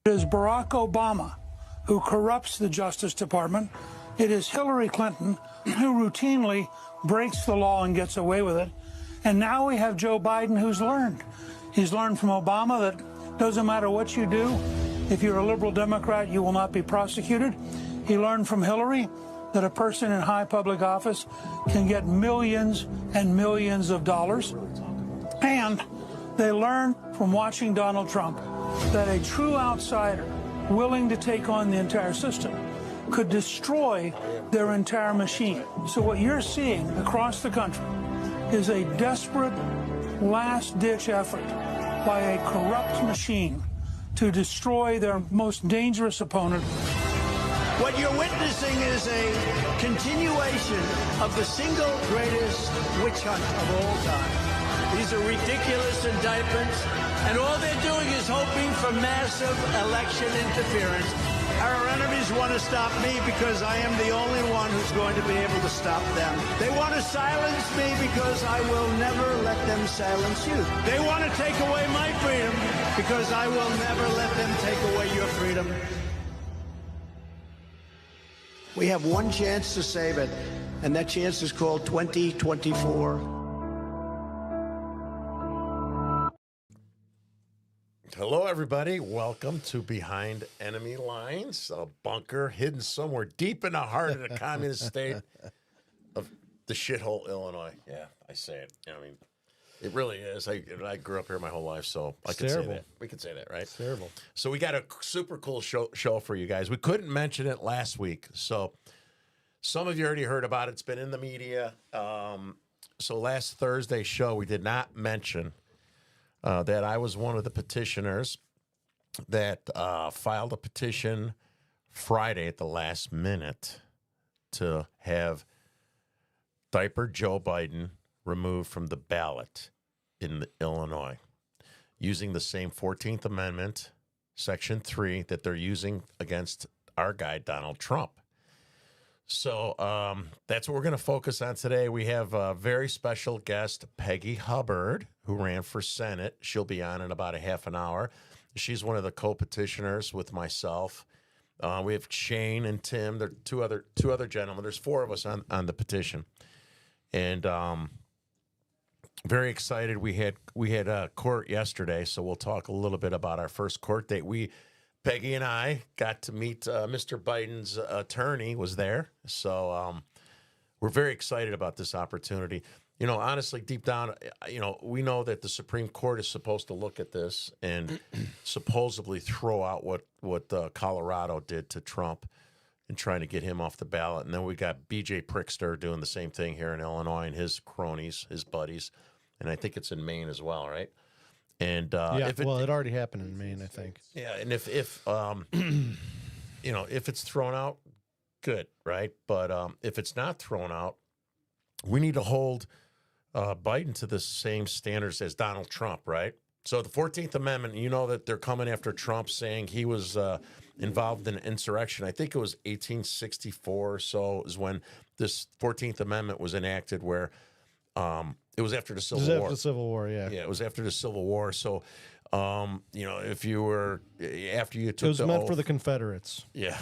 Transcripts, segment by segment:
It is Barack Obama who corrupts the Justice Department. It is Hillary Clinton who routinely breaks the law and gets away with it. And now we have Joe Biden who's learned. He's learned from Obama that doesn't matter what you do, if you're a liberal Democrat, you will not be prosecuted. He learned from Hillary that a person in high public office can get millions and millions of dollars. And they learned from watching Donald Trump that a true outsider willing to take on the entire system could destroy their entire machine. So what you're seeing across the country is a desperate last-ditch effort by a corrupt machine to destroy their most dangerous opponent. What you're witnessing is a continuation of the single greatest witch hunt of all time. These are ridiculous indictments, and all they're doing is hoping for massive election interference. Our enemies want to stop me because I am the only one who's going to be able to stop them. They want to silence me because I will never let them silence you. They want to take away my freedom because I will never let them take away your freedom. We have one chance to save it, and that chance is called 2024. Hello, everybody. Welcome to Behind Enemy Lines, a bunker hidden somewhere deep in the heart of the communist state of the shithole Illinois. Yeah, I say it. I mean, it really is. I grew up here my whole life, so I can say that. We can say that, right? It's terrible. So we got a super cool show for you guys. We couldn't mention it last week, so some of you already heard about it. It's been in the media. So last Thursday's show, we did not mention that I was one of the petitioners that filed a petition Friday at the last minute to have diaper Joe Biden removed from the ballot in Illinois using the same 14th Amendment, Section 3, that they're using against our guy, Donald Trump. So that's what we're going to focus on today. We have a very special guest, Peggy Hubbard, who ran for Senate. She'll be on in about a half an hour. She's one of the co-petitioners with myself. We have Shane and Tim. There are two other gentlemen. There's four of us on the petition, and very excited. We had court yesterday, so we'll talk a little bit about our first court date. Peggy and I got to meet Mr. Biden's attorney was there. So we're very excited about this opportunity. You know, honestly, deep down, we know that the Supreme Court is supposed to look at this and supposedly throw out what Colorado did to Trump and trying to get him off the ballot. And then we got B.J. Prickster doing the same thing here in Illinois and his cronies, his buddies. And I think it's in Maine as well, right? And it already happened in Maine, I think. Yeah, and if it's thrown out, good, right? But if it's not thrown out, we need to hold Biden to the same standards as Donald Trump, right? So the 14th Amendment, you know that they're coming after Trump, saying he was involved in insurrection. I think it was 1864 or so is when this 14th Amendment was enacted, where it was after the Civil War. After the Civil War, yeah. Yeah, it was after the Civil War. So, if you were, after you took the oath. It was meant for the Confederates. Yeah.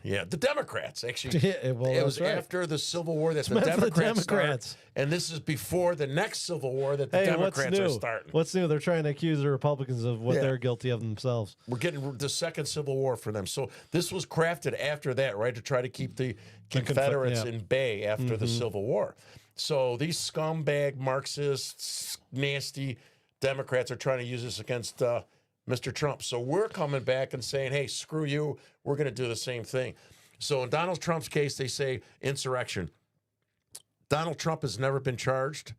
The Democrats, actually. It was right. After the Civil War that the Democrats started. And this is before the next Civil War that the Democrats are starting. What's new? They're trying to accuse the Republicans of what they're guilty of themselves. We're getting the second Civil War for them. So this was crafted after that, right, to try to keep the Confederates in bay after the Civil War. So these scumbag, Marxists, nasty Democrats are trying to use this against Mr. Trump. So we're coming back and saying, hey, screw you. We're going to do the same thing. So in Donald Trump's case, they say insurrection. Donald Trump has never been charged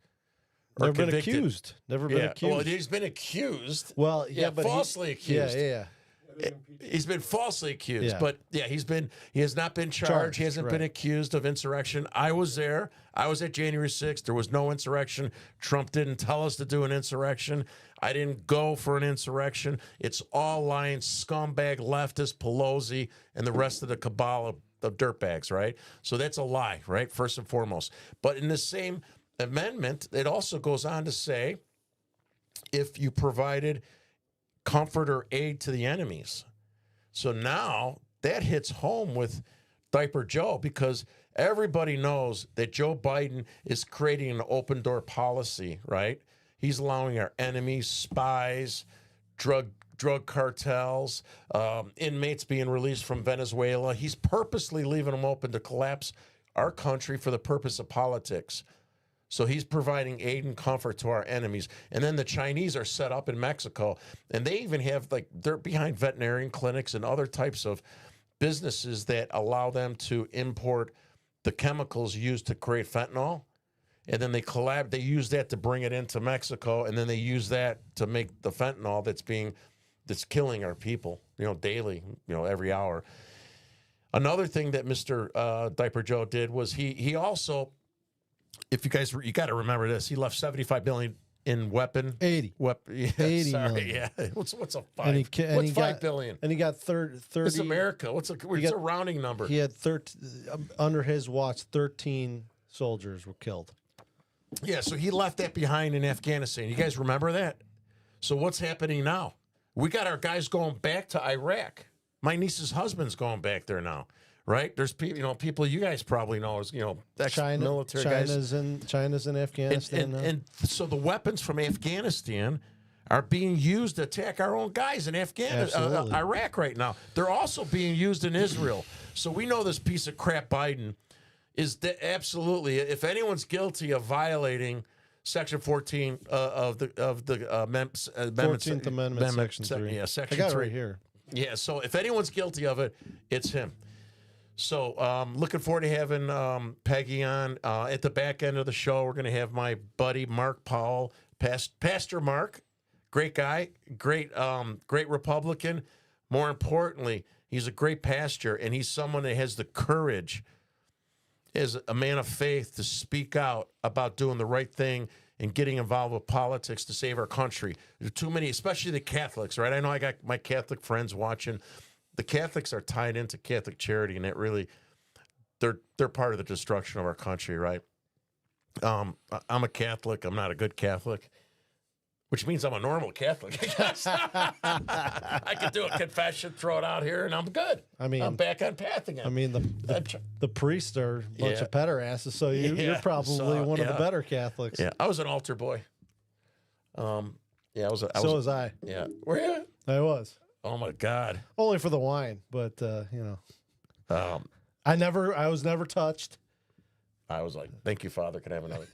or Never been convicted. accused. Never been accused. Well, he's been accused. Well, but falsely accused. Yeah. He's been falsely accused, Yeah. but he has not been charged. He hasn't right. been accused of insurrection. I was there. I was at January 6th. There was no insurrection. Trump didn't tell us to do an insurrection. I didn't go for an insurrection. It's all lying scumbag leftist Pelosi and the rest of the cabal of dirtbags, right? So that's a lie, right? First and foremost. But in the same amendment, it also goes on to say if you provided comfort or aid to the enemies. So now that hits home with Diaper Joe because everybody knows that Joe Biden is creating an open door policy, right? He's allowing our enemies, spies, drug cartels, inmates being released from Venezuela. He's purposely leaving them open to collapse our country for the purpose of politics. So he's providing aid and comfort to our enemies. And then the Chinese are set up in Mexico. And they even have, they're behind veterinarian clinics and other types of businesses that allow them to import the chemicals used to create fentanyl. And then they use that to bring it into Mexico. And then they use that to make the fentanyl that's killing our people, daily, every hour. Another thing that Mr. Diaper Joe did was he also, if you got to remember this, he left $75 billion in weapon. 80. Yeah, 80 sorry, million. yeah. What's a five? And What's $5 billion? And he got 30. It's America. What's a rounding number? He had under his watch, 13 soldiers were killed. Yeah, so he left that behind in Afghanistan. You guys remember that? So what's happening now? We got our guys going back to Iraq. My niece's husband's going back there now. Right? There's people, people you guys probably know as, ex-military guys. China's in Afghanistan and so the weapons from Afghanistan are being used to attack our own guys in Iraq right now. They're also being used in Israel. So we know this piece of crap Biden is absolutely, if anyone's guilty of violating Section 14 of the 14th Amendment, Section 3. Yeah, Section 3. I got it right here. Yeah, so if anyone's guilty of it, it's him. So looking forward to having Peggy on. At the back end of the show, we're going to have my buddy Mark Powell, Pastor Mark, great guy, great Republican. More importantly, he's a great pastor, and he's someone that has the courage as a man of faith to speak out about doing the right thing and getting involved with politics to save our country. There are too many, especially the Catholics, right? I know I got my Catholic friends watching. The Catholics are tied into Catholic charity, and it really, they're part of the destruction of our country, right? I'm a Catholic. I'm not a good Catholic, which means I'm a normal Catholic. I can do a confession, throw it out here, and I'm good. I'm back on path again. I mean, the priests are a bunch of pederasses, so you're probably one of the better Catholics. Yeah, I was an altar boy. So was I. Yeah. Were you? I was. Oh my God! Only for the wine, but I was never touched. I was like, "Thank you, Father. Can I have another?"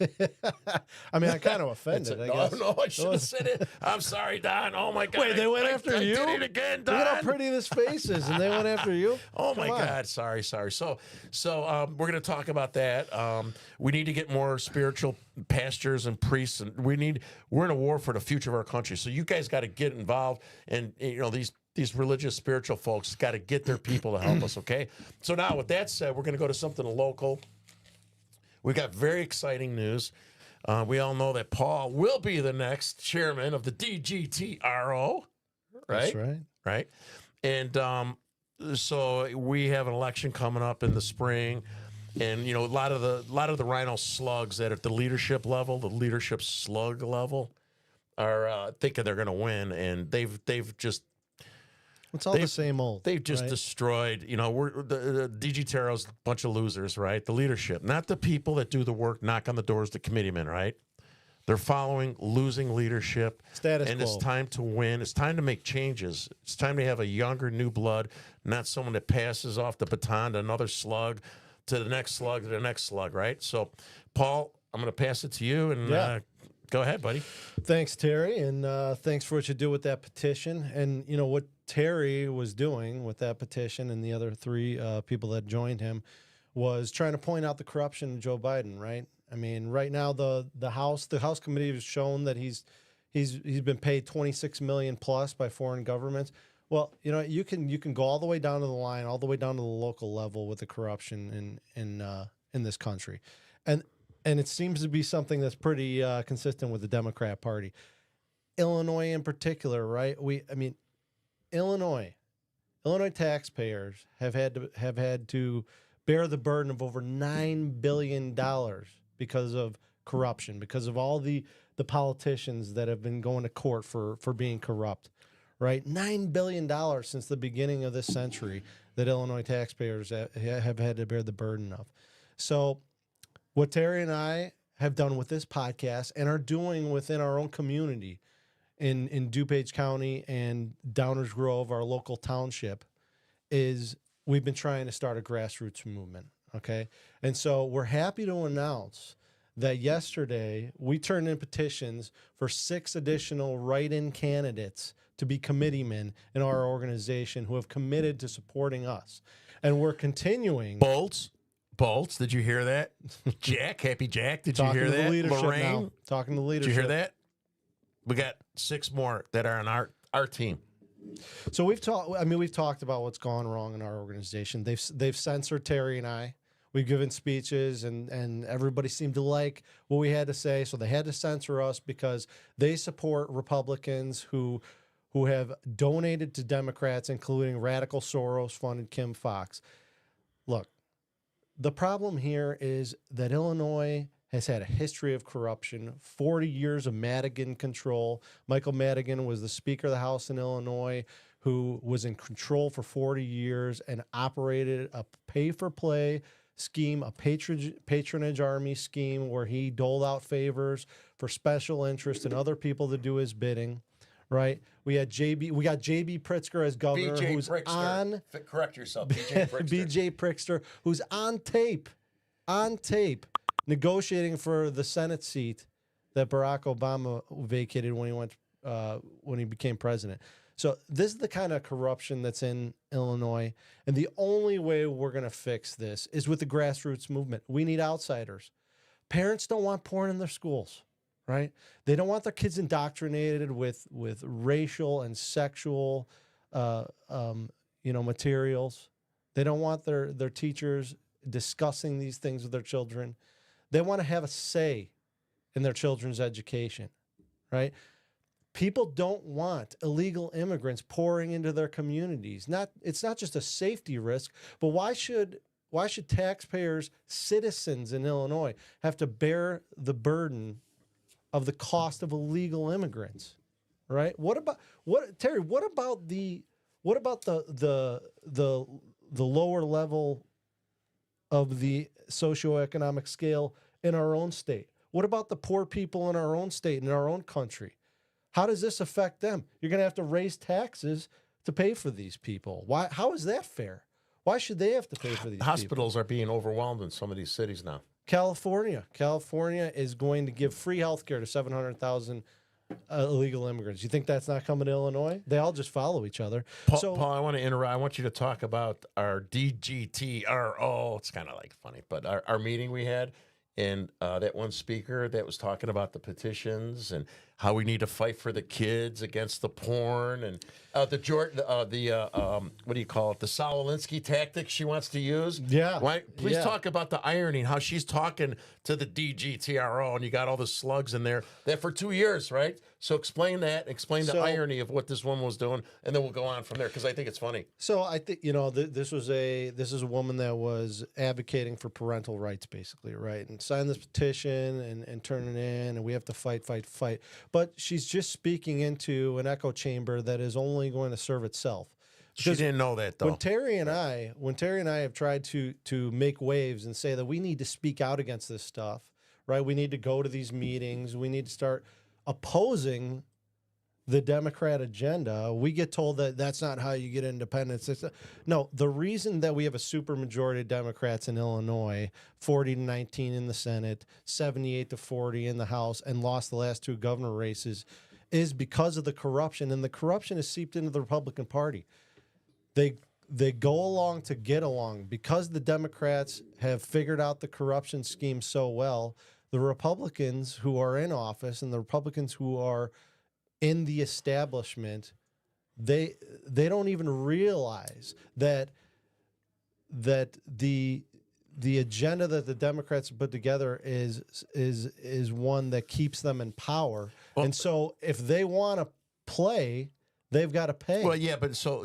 I mean, I kind of offended. I guess. No, I should have said it. I'm sorry, Don. Oh my God! Wait, they went after you? I did it again, Don. Look at how pretty this face is, and they went after you. Oh my God! Sorry. So we're going to talk about that. We need to get more spiritual pastors and priests, and we're in a war for the future of our country. So you guys got to get involved, and these religious spiritual folks got to get their people to help us. Okay. So now, with that said, we're going to go to something local. We got very exciting news. We all know that Paul will be the next chairman of the DGTRO. Right? That's right. Right. And so we have an election coming up in the spring. And, a lot of the Rhino slugs that at the leadership level, the leadership slug level, are thinking they're going to win. And they've just... It's all the same old. They've just destroyed, we're the DGTRO's a bunch of losers, right? The leadership, not the people that do the work, knock on the doors, the committeemen, right? They're following losing leadership. Status and quo. It's time to win. It's time to make changes. It's time to have a younger, new blood, not someone that passes off the baton to another slug, to the next slug, to the next slug, right? So, Paul, I'm going to pass it to you and Go ahead, buddy. Thanks, Terry, and thanks for what you do with that petition. And you know what Terry was doing with that petition, and the other three people that joined him, was trying to point out the corruption of Joe Biden. Right? I mean, right now the House committee has shown that he's been paid $26 million plus by foreign governments. Well, you know, you can go all the way down to the line, all the way down to the local level with the corruption in this country, and it seems to be something that's pretty consistent with the Democrat Party. Illinois in particular, right? Illinois taxpayers have had to bear the burden of over $9 billion because of corruption, because of all the politicians that have been going to court for being corrupt, right? $9 billion since the beginning of this century that Illinois taxpayers have had to bear the burden of. So what Terry and I have done with this podcast and are doing within our own community in DuPage County and Downers Grove, our local township, is we've been trying to start a grassroots movement, okay? And so we're happy to announce that yesterday we turned in petitions for 6 additional write-in candidates to be committeemen in our organization who have committed to supporting us. And we're continuing. Bolts, did you hear that? Jack, Happy Jack, did you hear that? Lorraine, talking to the leadership. Did you hear that? We got 6 more that are on our team. So we've talked about what's gone wrong in our organization. They've censored Terry and I. We've given speeches, and everybody seemed to like what we had to say, so they had to censor us because they support Republicans who have donated to Democrats, including radical Soros-funded Kim Foxx. Look, the problem here is that Illinois has had a history of corruption, 40 years of Madigan control. Michael Madigan was the Speaker of the House in Illinois who was in control for 40 years and operated a pay-for-play scheme, a patronage army scheme where he doled out favors for special interests and other people to do his bidding, right? We got JB Pritzker as governor, who's on. Correct yourself, BJ Pritzker. BJ Pritzker, who's on tape, negotiating for the Senate seat that Barack Obama vacated when he became president. So this is the kind of corruption that's in Illinois, and the only way we're going to fix this is with the grassroots movement. We need outsiders. Parents don't want porn in their schools, right? They don't want their kids indoctrinated with racial and sexual, materials. They don't want their teachers discussing these things with their children. They want to have a say in their children's education, right? People don't want illegal immigrants pouring into their communities. It's not just a safety risk, but why should taxpayers, citizens in Illinois, have to bear the burden of the cost of illegal immigrants? Right? Terry, what about the lower level of the socioeconomic scale in our own state? What about the poor people in our own state, in our own country? How does this affect them? You're going to have to raise taxes to pay for these people. Why? How is that fair? Why should they have to pay for these Hospitals are being overwhelmed in some of these cities now. California is going to give free health care to 700,000 illegal immigrants. You think that's not coming to Illinois? They all just follow each other. Paul, I want to interrupt. I want you to talk about our DGTRO. It's kind of like funny, but our meeting we had, and that one speaker that was talking about the petitions and how we need to fight for the kids against the porn and what do you call it? The Saul Alinsky tactics she wants to use. Yeah. Please talk about the irony and how she's talking to the DGTRO, and you got all the slugs in there that for 2 years, right? So explain that. Explain the irony of what this woman was doing, and then we'll go on from there because I think it's funny. So I think this is a woman that was advocating for parental rights, basically, right? And signed this petition and turn it in, and we have to fight. But she's just speaking into an echo chamber that is only going to serve itself. She didn't know that, though. When Terry and I have tried to make waves and say that we need to speak out against this stuff, right? We need to go to these meetings. We need to start opposing the Democrat agenda, we get told that that's not how you get independence. No, the reason that we have a supermajority of Democrats in Illinois, 40-19 in the Senate, 78-40 in the House, and lost the last two governor races, is because of the corruption, and the corruption is seeped into the Republican Party. They go along to get along because the Democrats have figured out the corruption scheme so well. The Republicans who are in office and the Republicans who are in the establishment, they don't even realize that the agenda that the Democrats put together is one that keeps them in power. Well, and so if they want to play, they've got to pay. Well, yeah, but so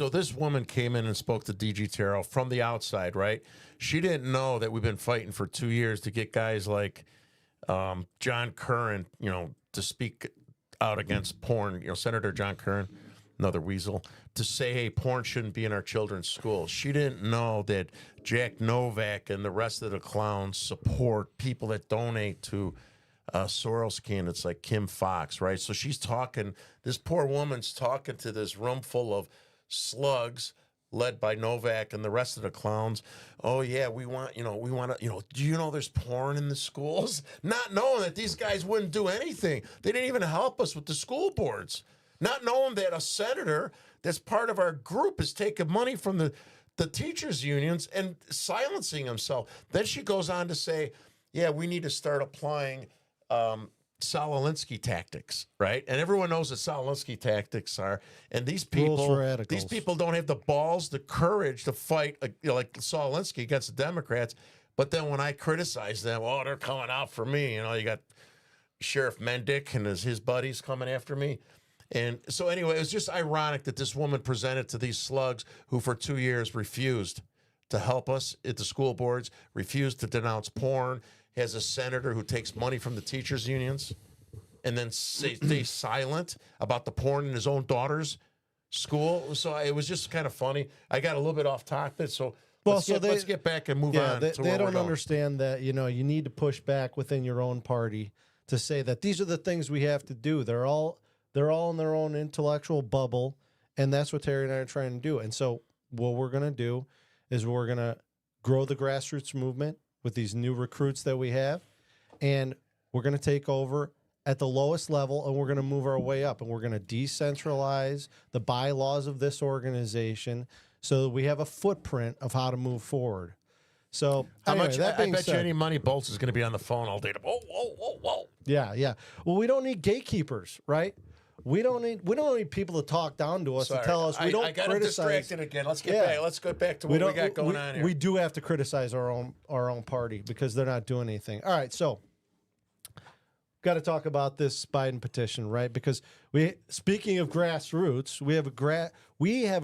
this woman came in and spoke to DG Terrell from the outside, right? She didn't know that we've been fighting for 2 years to get guys like John Curran, to speak out against porn. Senator John Curran, another weasel, to say, hey, porn shouldn't be in our children's schools. She didn't know that Jack Novak and the rest of the clowns support people that donate to Soros candidates like Kim Fox, right? So she's talking, this poor woman's talking to this room full of slugs led by Novak and the rest of the clowns. Oh yeah, we want to, do you know there's porn in the schools? Not knowing that these guys wouldn't do anything. They didn't even help us with the school boards. Not knowing that a senator that's part of our group is taking money from the teachers' unions and silencing himself. Then she goes on to say, yeah, we need to start applying Saul-Alinsky tactics, right? And everyone knows what Saul-Alinsky tactics are. And these people don't have the balls, the courage to fight like Saul-Alinsky against the Democrats. But then when I criticize them, they're coming out for me. You got Sheriff Mendick and his buddies coming after me. And so anyway, it was just ironic that this woman presented to these slugs who for 2 years refused to help us at the school boards, refused to denounce porn, has a senator who takes money from the teachers' unions and then stays silent about the porn in his own daughter's school. So it was just kind of funny. I got a little bit off topic, so let's get back and move on. They don't understand that, you need to push back within your own party to say that these are the things we have to do. They're all in their own intellectual bubble, and that's what Terry and I are trying to do. And so what we're going to do is we're going to grow the grassroots movement with these new recruits that we have, and we're going to take over at the lowest level, and we're going to move our way up, and we're going to decentralize the bylaws of this organization so that we have a footprint of how to move forward. So I bet you any money Bolts is going to be on the phone all day. Whoa. Yeah. Well, we don't need gatekeepers, right? We don't need people to talk down to us to tell us we don't criticize. I got distracted again. Let's get back. Let's go back to what we got going on here. We do have to criticize our own party because they're not doing anything. All right, so got to talk about this Biden petition, right? Because speaking of grassroots, we have a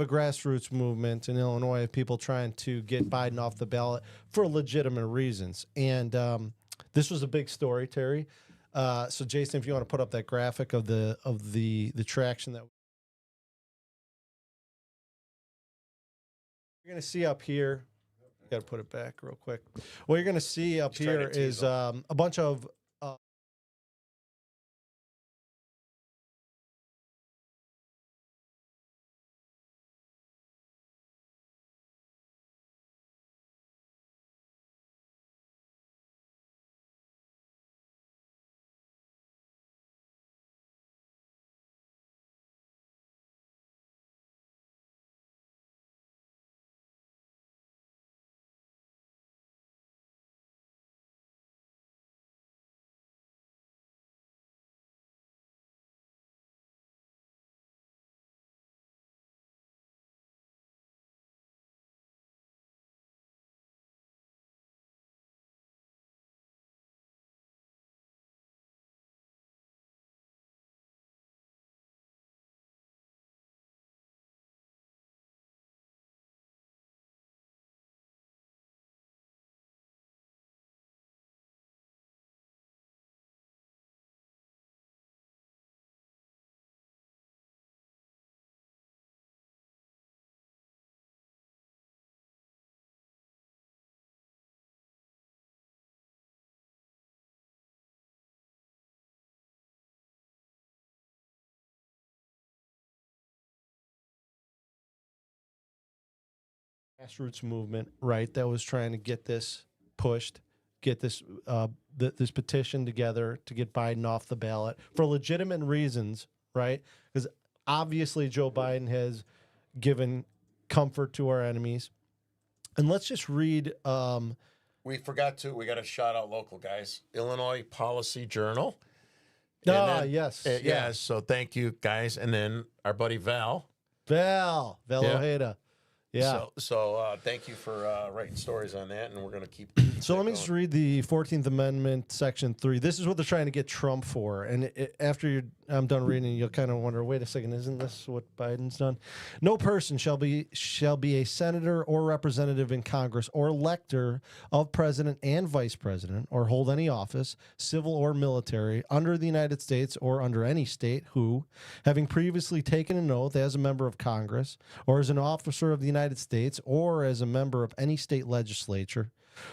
grassroots movement in Illinois of people trying to get Biden off the ballot for legitimate reasons, and this was a big story, Terry. So Jason, if you want to put up that graphic of the traction that you're going to see up here, got to put it back real quick. What you're going to see up here is a bunch of grassroots movement, right, that was trying to get this pushed, get this this petition together to get Biden off the ballot for legitimate reasons, right? Because obviously Joe Biden has given comfort to our enemies. And let's just read. We forgot to. We got to shout out local guys. Illinois Policy Journal. Yes. Yeah. So thank you, guys. And then our buddy Val Ojeda. Yeah. So thank you for writing stories on that, and we're going to keep. So let me just read the 14th Amendment, Section 3. This is what they're trying to get Trump for. And after I'm done reading, you'll kind of wonder, wait a second, isn't this what Biden's done? No person shall be a senator or representative in Congress or elector of president and vice president or hold any office, civil or military, under the United States or under any state who, having previously taken an oath as a member of Congress or as an officer of the United States or as a member of any state legislature,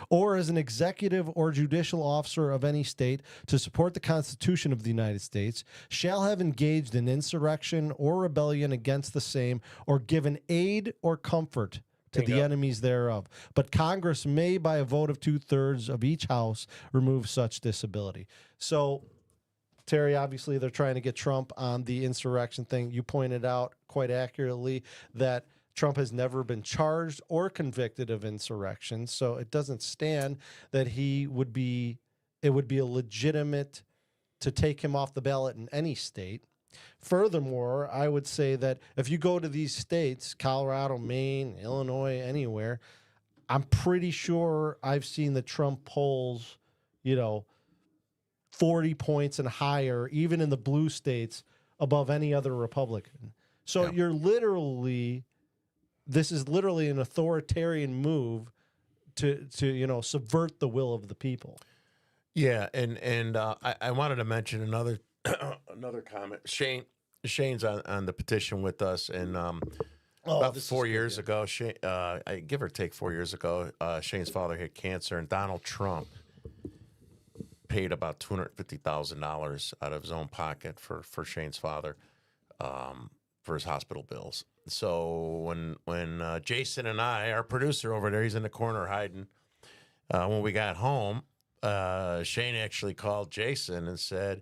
or as an executive or judicial officer of any state to support the Constitution of the United States, shall have engaged in insurrection or rebellion against the same, or given aid or comfort to the enemies thereof. But Congress may, by a vote of 2/3 of each house, remove such disability. So, Terry, obviously they're trying to get Trump on the insurrection thing. You pointed out quite accurately that Trump has never been charged or convicted of insurrection, so it doesn't stand that it would be a legitimate to take him off the ballot in any state. Furthermore, I would say that if you go to these states, Colorado, Maine, Illinois, anywhere, I'm pretty sure I've seen the Trump polls, 40 points and higher, even in the blue states, above any other Republican. So this is literally an authoritarian move to subvert the will of the people. Yeah, and I wanted to mention another another comment. Shane's on the petition with us, and about 4 years ago, Shane, give or take 4 years ago, Shane's father had cancer, and Donald Trump paid about $250,000 out of his own pocket for Shane's father for his hospital bills. So when Jason and I, our producer over there, he's in the corner hiding. When we got home, Shane actually called Jason and said,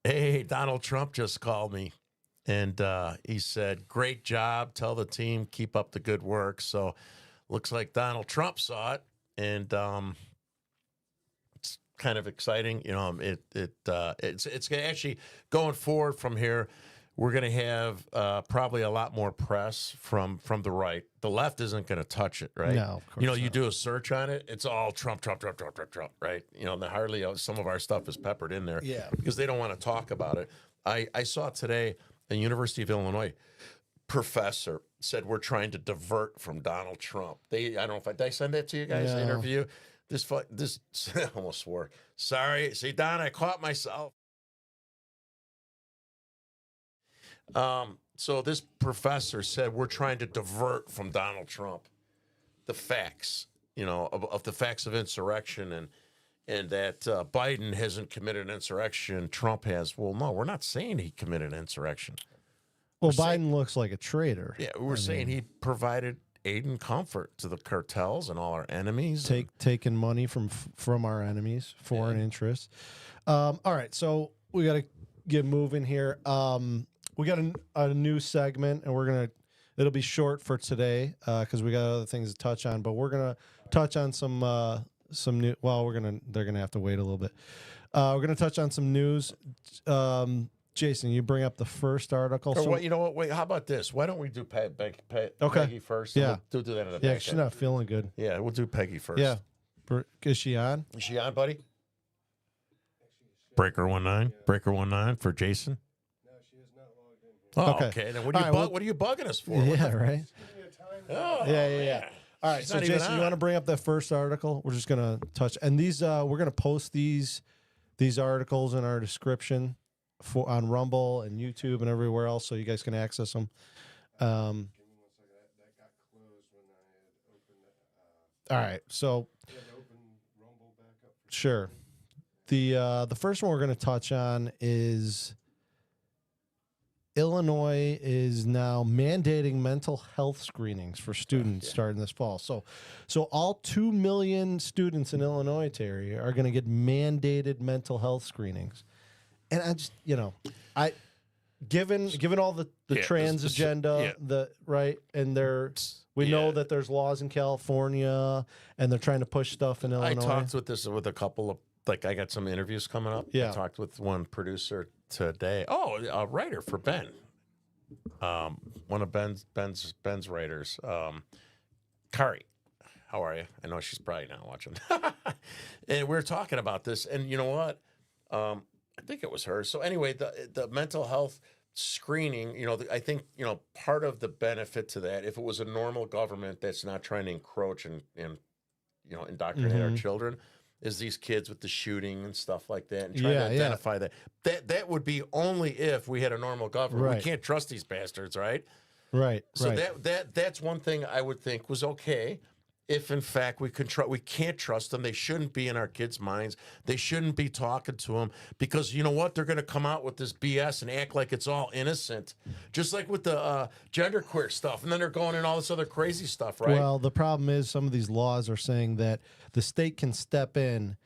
"Hey, Donald Trump just called me." And he said, "Great job. Tell the team, keep up the good work." So looks like Donald Trump saw it. And it's kind of exciting. It's actually going forward from here. We're going to have probably a lot more press from the right. The left isn't going to touch it, right? No, of course you not. do a search on it, it's all Trump, right? Hardly some of our stuff is peppered in there, because they don't want to talk about it. I saw today a University of Illinois professor said we're trying to divert from Donald Trump. I don't know if did I send that to you guys? The interview. This I almost swore. Sorry, see, Don, I caught myself. So this professor said we're trying to divert from Donald Trump the facts, of the facts of insurrection, and that Biden hasn't committed insurrection, Trump has. Well, no, we're not saying he committed insurrection. Well, Biden looks like a traitor. Yeah, we're saying he provided aid and comfort to the cartels and all our enemies. Taking money from our enemies, foreign interests. All right, so we got to get moving here. We got a new segment, and it'll be short for today because we got other things to touch on. But we're gonna touch on some new. Well, they're gonna have to wait a little bit. We're gonna touch on some news. Jason, you bring up the first article. Or what? You know what? Wait, how about this? Why don't we do Peggy first? Yeah, we'll do that in a yeah. She's not feeling good. Yeah, we'll do Peggy first. Yeah, is she on? Is she on, buddy? Breaker 19 for Jason. Oh, okay. Then what are you bugging us for? Yeah, right. Oh, yeah. All right, so Jason, you want to bring up that first article? We're just gonna touch, and these we're gonna post these articles in our description on Rumble and YouTube and everywhere else, so you guys can access them. All right, so sure. The first one we're gonna touch on is Illinois is now mandating mental health screenings for students starting this fall. So all 2 million students in Illinois, Terry, are going to get mandated mental health screenings. And I just, given all the trans agenda, we know that there's laws in California, and they're trying to push stuff in Illinois. I talked with a couple of, I got some interviews coming up. Yeah. I talked with one producer today. Oh, a writer for Ben. One of Ben's writers. Kari, how are you? I know she's probably not watching. And we were talking about this, and you know what? I think it was her. So anyway, the mental health screening, I think, part of the benefit to that, if it was a normal government that's not trying to encroach and indoctrinate our children, is these kids with the shooting and stuff like that, and trying to identify that. That would be only if we had a normal government. Right. We can't trust these bastards, right? Right. So that's one thing I would think was okay. If in fact we can't trust them, they shouldn't be in our kids' minds. They shouldn't be talking to them, because you know what? They're going to come out with this BS and act like it's all innocent, just like with the genderqueer stuff, and then they're going in all this other crazy stuff, right? Well, the problem is some of these laws are saying that the state can step in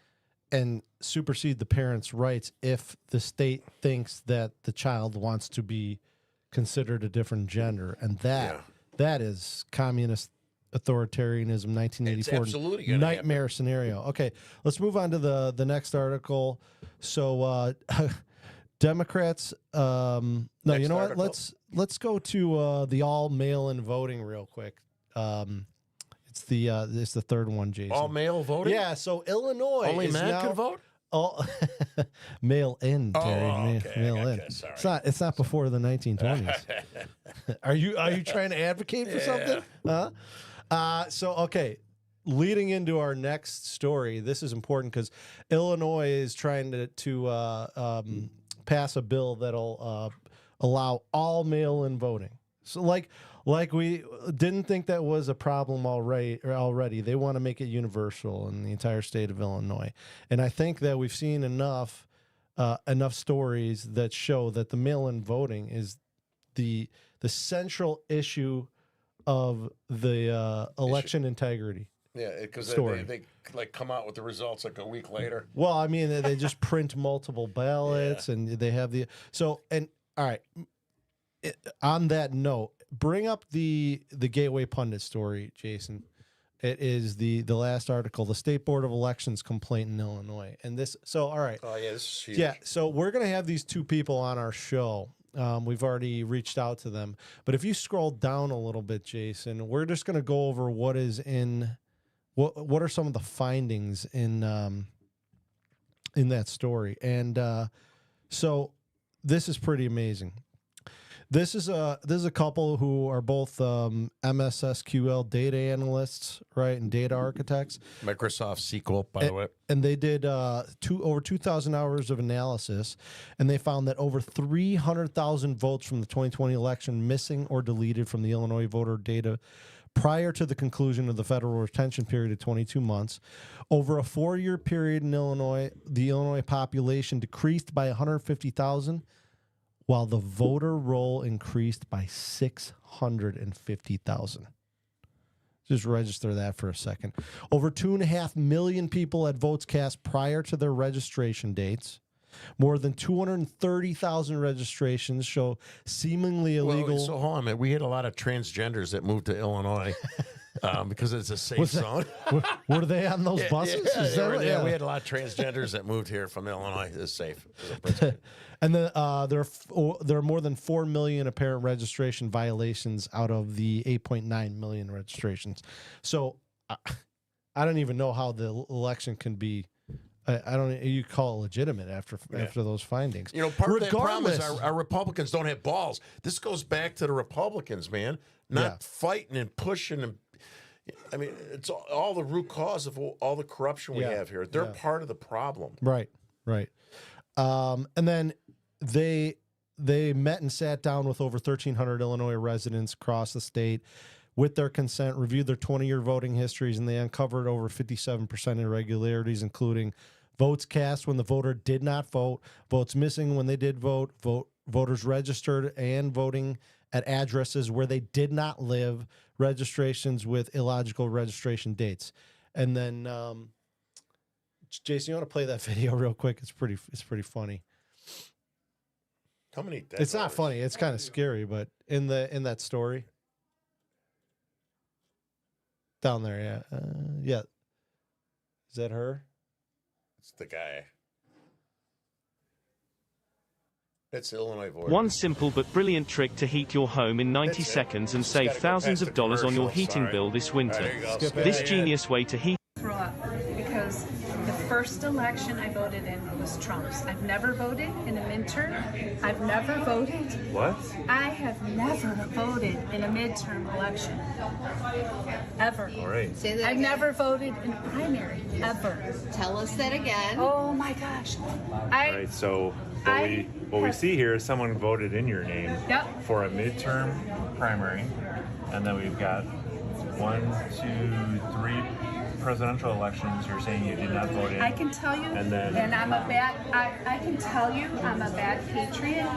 and supersede the parents' rights if the state thinks that the child wants to be considered a different gender, and that is communist authoritarianism, 1984 nightmare scenario. Okay, let's move on to the next article. So Democrats, no, you know what? Let's go to the all mail-in voting real quick. It's the third one, Jason. All mail voting? Yeah. So Illinois only is men now, can vote. Oh, mail in, Terry. Okay. Mail in. Sorry. It's not before the 1920s. Are you trying to advocate for something? Huh? So, okay, leading into our next story, this is important because Illinois is trying to pass a bill that'll allow all mail-in voting. So, like we didn't think that was a problem already. They want to make it universal in the entire state of Illinois, and I think that we've seen enough stories that show that the mail-in voting is the central issue of the election integrity. Yeah, because they come out with the results like a week later. Well, I mean, they just print multiple ballots, and they have all right. On that note, bring up the Gateway Pundit story, Jason. It is the last article, the State Board of Elections complaint in Illinois, and this. So, all right. Oh yeah, this is huge. Yeah, so we're gonna have these two people on our show. We've already reached out to them, but if you scroll down a little bit, Jason, we're just going to go over what are some of the findings in that story, and so this is pretty amazing. This is a couple who are both MSSQL data analysts, right, and data architects. Microsoft SQL, by the way. And they did over 2,000 hours of analysis, and they found that over 300,000 votes from the 2020 election missing or deleted from the Illinois voter data prior to the conclusion of the federal retention period of 22 months. Over a 4-year period in Illinois, the Illinois population decreased by 150,000, while the voter roll increased by 650,000. Just register that for a second. Over 2.5 million people had votes cast prior to their registration dates. More than 230,000 registrations show seemingly illegal. So hold on a minute. We had a lot of transgenders that moved to Illinois because it's a safe zone. Were they on those buses? Yeah, we had a lot of transgenders that moved here from Illinois. It's safe. And then there are more than 4 million apparent registration violations out of the 8.9 million registrations. So I don't even know how the election can be. I don't. You call it legitimate after those findings. Part of that problem is our Republicans don't have balls. This goes back to the Republicans, man, not fighting and pushing. And I mean, it's all the root cause of all the corruption we have here. They're part of the problem. Right. And then they met and sat down with over 1,300 Illinois residents across the state. With their consent, reviewed their 20-year voting histories, and they uncovered over 57% irregularities, including votes cast when the voter did not vote, votes missing when they did vote, voters registered and voting at addresses where they did not live, registrations with illogical registration dates. And then, Jason, you want to play that video real quick? It's pretty funny. How many? It's not funny. It's kind of scary, but in that story down there, yeah. Is that her? It's the guy. It's Illinois voter. One simple but brilliant trick to heat your home in 90 seconds and save thousands of dollars on your heating bill this winter. This genius way to heat. Throw up because the first election I voted in was Trump's. I've never voted in a midterm. I've never voted. What? I have never voted in a midterm election. Ever. All right. Say that I've again. never voted in a primary. Ever. Tell us that again. Oh my gosh. All right. So what we see here is someone voted in your name Yep. for a midterm primary, and then we've got 1, 2, 3 presidential elections. You're saying you did not vote in. I can tell you, and I'm a bad. I can tell you, I'm a bad patriot.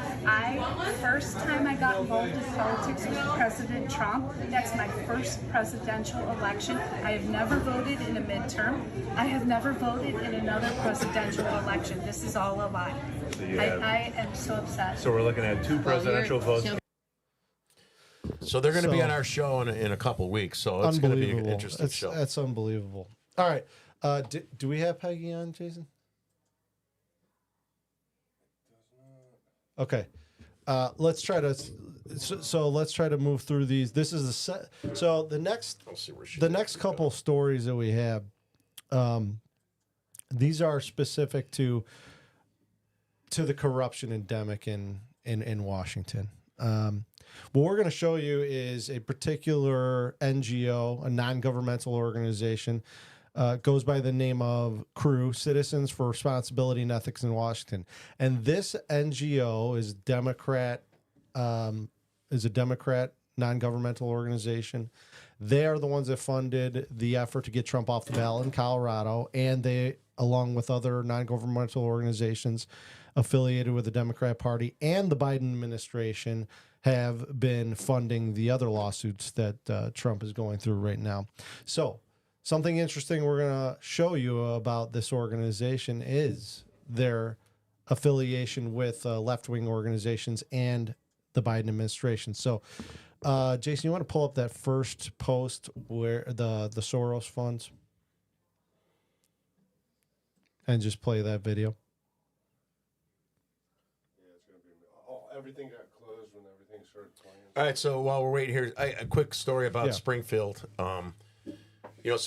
First time I got involved in politics was President Trump. That's my first presidential election. I have never voted in a midterm. I have never voted in another presidential election. This is all a lie. So I am so upset. So we're looking at 2 presidential votes. So they're going to be on our show in a couple weeks. So it's going to be an interesting show. That's unbelievable. All right. Do we have Peggy on, Jason? Okay. Let's try to. So let's try to move through these. This is the set. So the next couple stories that we have, these are specific to the corruption endemic in Washington. What we're going to show you is a particular NGO, a non-governmental organization, goes by the name of CREW, Citizens for Responsibility and Ethics in Washington. And this NGO is a Democrat non-governmental organization. They are the ones that funded the effort to get Trump off the ballot in Colorado, and they, along with other non-governmental organizations affiliated with the Democrat Party and the Biden administration, have been funding the other lawsuits that Trump is going through right now. So something interesting we're going to show you about this organization is their affiliation with left-wing organizations and the Biden administration. So, Jason, you want to pull up that first post where the Soros funds and just play that video? Yeah, it's going to be everything got closed when everything started playing. All right, so while we're waiting here, a quick story about Springfield. So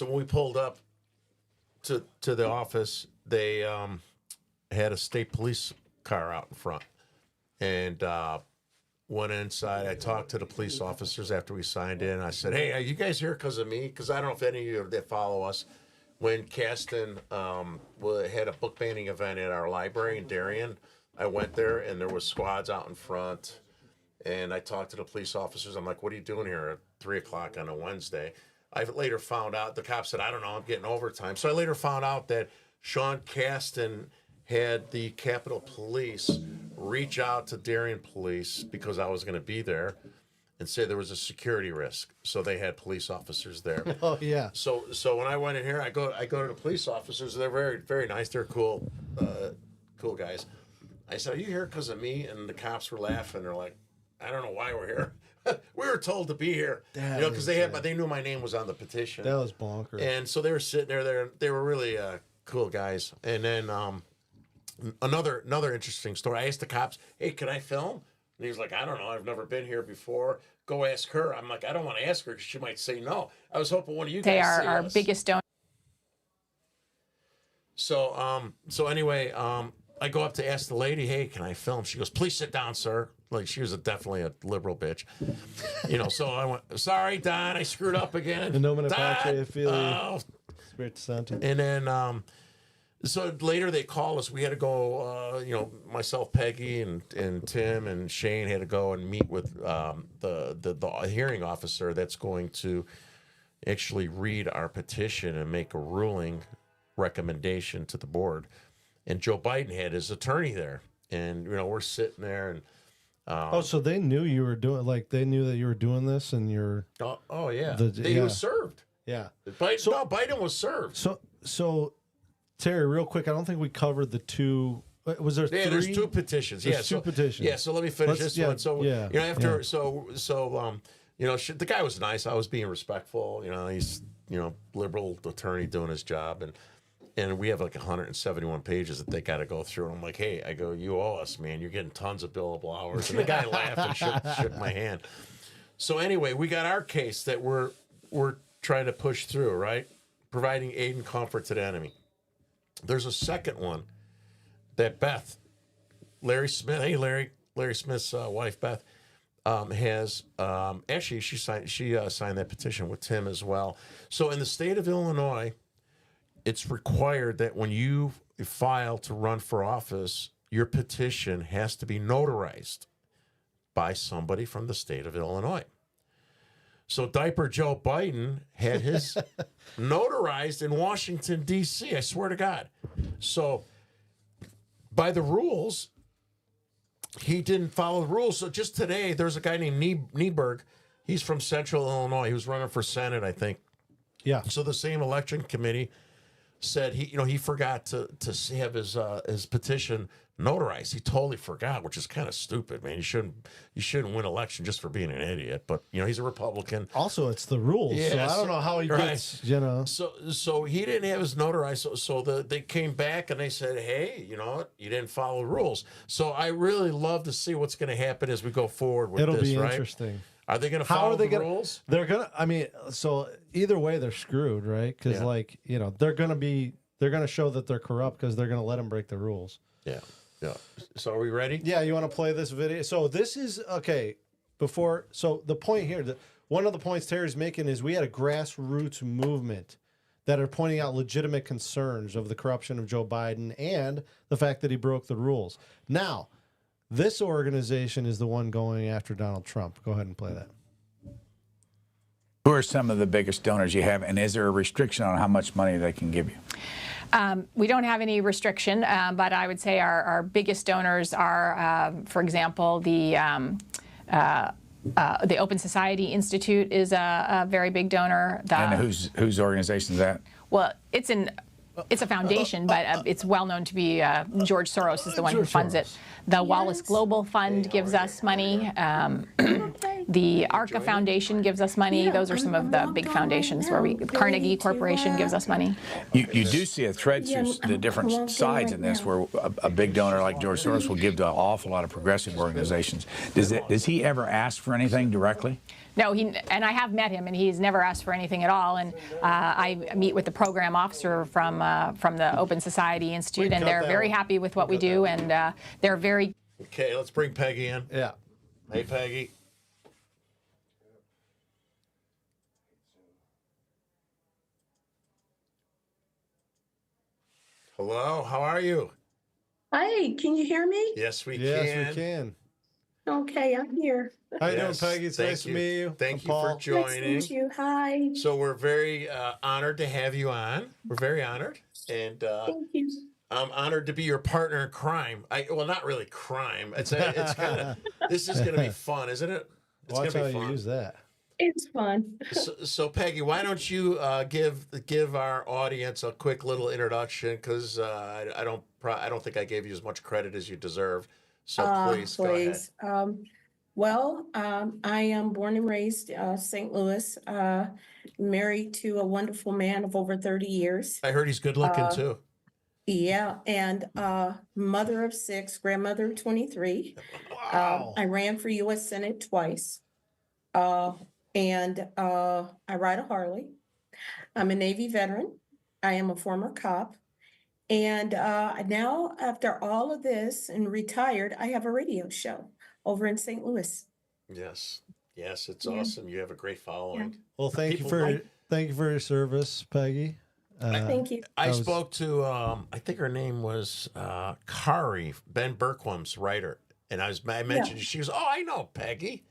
when we pulled up to the office, they had a state police car out in front, and went inside. I talked to the police officers after we signed in. I said, "Hey, are you guys here because of me? Because I don't know if any of you that follow us. When Kasten had a book banning event at our library in Darien, I went there and there was squads out in front." And I talked to the police officers. I'm like, "What are you doing here at 3:00 on a Wednesday?" I later found out, the cop said, "I don't know, I'm getting overtime." So I later found out that Sean Kasten had the Capitol Police reach out to Darien Police because I was going to be there and say there was a security risk. So they had police officers there. Oh, yeah. So when I went in here, I go to the police officers. They're very, very nice. They're cool guys. I said, "Are you here because of me?" And the cops were laughing. They're like, "I don't know why we're here." We were told to be here, because they knew my name was on the petition. That was bonkers. And so they were sitting there. They were really cool guys. And then another interesting story. I asked the cops, "Hey, can I film?" And he was like, "I don't know. I've never been here before. Go ask her." I'm like, "I don't want to ask her because she might say no." I was hoping one of you They guys are see our us. biggest donor. So anyway, I go up to ask the lady, "Hey, can I film?" She goes, "Please sit down, sir." Like, she was definitely a liberal bitch. So I went, "Sorry, Don, I screwed up again." In nomine Don, Patriae Filii, oh. Spiritus Sancti. And then, so later they called us. We had to go, myself, Peggy, and Tim and Shane had to go and meet with the hearing officer that's going to actually read our petition and make a ruling recommendation to the board. And Joe Biden had his attorney there. And, we're sitting there, and So they knew you were doing, like, they knew that you were doing this, and you're. Oh yeah. He was served. Yeah. Biden was served. So Terry, real quick, I don't think we covered the two. Was there three? Yeah, there's two petitions. There's two petitions. Yeah, so let me finish this one. So the guy was nice. I was being respectful. He's liberal attorney doing his job, and we have like 171 pages that they got to go through. And I'm like, hey, you owe us, man. You're getting tons of billable hours. And the guy laughed and shook my hand. So anyway, we got our case that we're trying to push through, right? Providing aid and comfort to the enemy. There's a second one that Larry Smith, Larry Smith's wife, Beth, has actually she signed that petition with Tim as well. So in the state of Illinois, it's required that when you file to run for office, your petition has to be notarized by somebody from the state of Illinois. So Diaper Joe Biden had his notarized in Washington, D.C., I swear to God. So by the rules, he didn't follow the rules. So just today, there's a guy named Nieberg. He's from Central Illinois. He was running for Senate, I think. Yeah. So the same election committee said he forgot to have his petition notarized. He totally forgot, which is kind of stupid, man. You shouldn't win election just for being an idiot. But he's a Republican. Also, it's the rules. Yeah, so I don't know how he gets. So he didn't have his notarized. So they came back and they said, hey, you know what? You didn't follow the rules. So I really love to see what's going to happen as we go forward with this. It'll be right? Interesting. Are they going to follow the rules? They're going to. I mean, so either way, they're screwed, right? Because they're going to show that they're corrupt because they're going to let them break the rules. Yeah. Yeah. So are we ready? Yeah. You want to play this video? So this is okay. So the point here, one of the points Terry's making is we had a grassroots movement that are pointing out legitimate concerns of the corruption of Joe Biden and the fact that he broke the rules. Now, this organization is the one going after Donald Trump. Go ahead and play that. Who are some of the biggest donors you have, and is there a restriction on how much money they can give you? We don't have any restriction, but I would say our biggest donors are, for example, the Open Society Institute is a very big donor. And whose organization is that? Well, it's a foundation, but it's well known to be George Soros is the one who funds it. The Wallace Global Fund gives us money. The ARCA Foundation gives us money. Those are some of the big foundations where Carnegie Corporation gives us money. You do see a thread through the different sides in this where a big donor like George Soros will give to an awful lot of progressive organizations. Does he ever ask for anything directly? No, and I have met him, and he's never asked for anything at all. And I meet with the program officer from the Open Society Institute, and they're very happy with what we do, and they're very. Okay, let's bring Peggy in. Yeah. Hey, Peggy. Hello, how are you? Hi, can you hear me? Yes, we can. Yes, we can. Okay, I'm here. How you doing, Peggy? It's nice to meet you. Thank you Paul. for joining. Nice to meet you. Hi. So we're very honored to have you on. We're very honored, and thank you. I'm honored to be your partner in crime. Well, not really crime. It's kind of. This is going to be fun, isn't it? It's Watch how be fun. you use that. It's fun. So Peggy, why don't you give our audience a quick little introduction? Because I don't think I gave you as much credit as you deserve. So please go ahead. I am born and raised St. Louis, married to a wonderful man of over 30 years. I heard he's good looking too. Yeah, and mother of 6, grandmother of 23. Wow. I ran for U.S. Senate twice. And I ride a Harley. I'm a Navy veteran. I am a former cop. And now, after all of this and retired, I have a radio show over in St. Louis. Yes, it's awesome. You have a great following. Yeah. Well, thank you for your service, Peggy. Thank you. I spoke to I think her name was Kari, Ben Berquam's writer, and I mentioned she goes, "Oh, I know Peggy."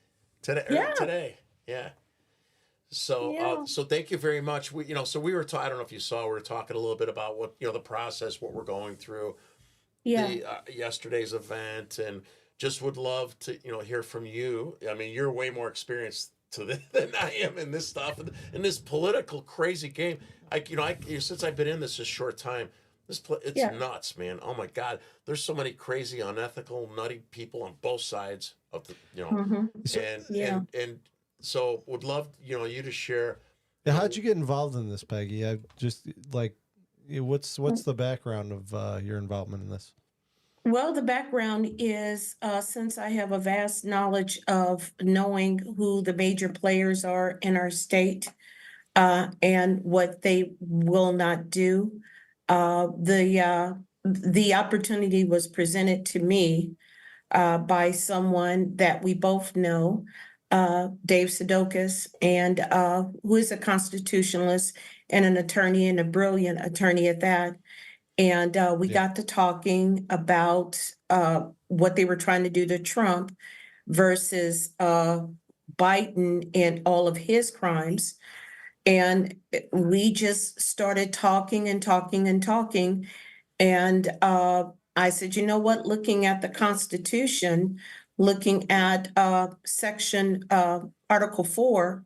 Today. Yeah. So so thank you very much. We we were I don't know if you saw, we were talking a little bit about what the process, what we're going through. Yeah. The yesterday's event, and just would love to, hear from you. I mean, you're way more experienced than I am in this stuff, in this political crazy game. Since I've been in this a short time, it's nuts, man. Oh my God, there's so many crazy, unethical, nutty people on both sides of the, and so would love, you to share. Now, how'd you get involved in this, Peggy? I just what's the background of your involvement in this? Well, the background is since I have a vast knowledge of knowing who the major players are in our state and what they will not do, the opportunity was presented to me by someone that we both know, Dave Sudokas, and who is a constitutionalist and an attorney, and a brilliant attorney at that. And we got to talking about what they were trying to do to Trump versus Biden and all of his crimes. And we just started talking and talking and talking. And I said, you know what, looking at the Constitution, looking at section Article 4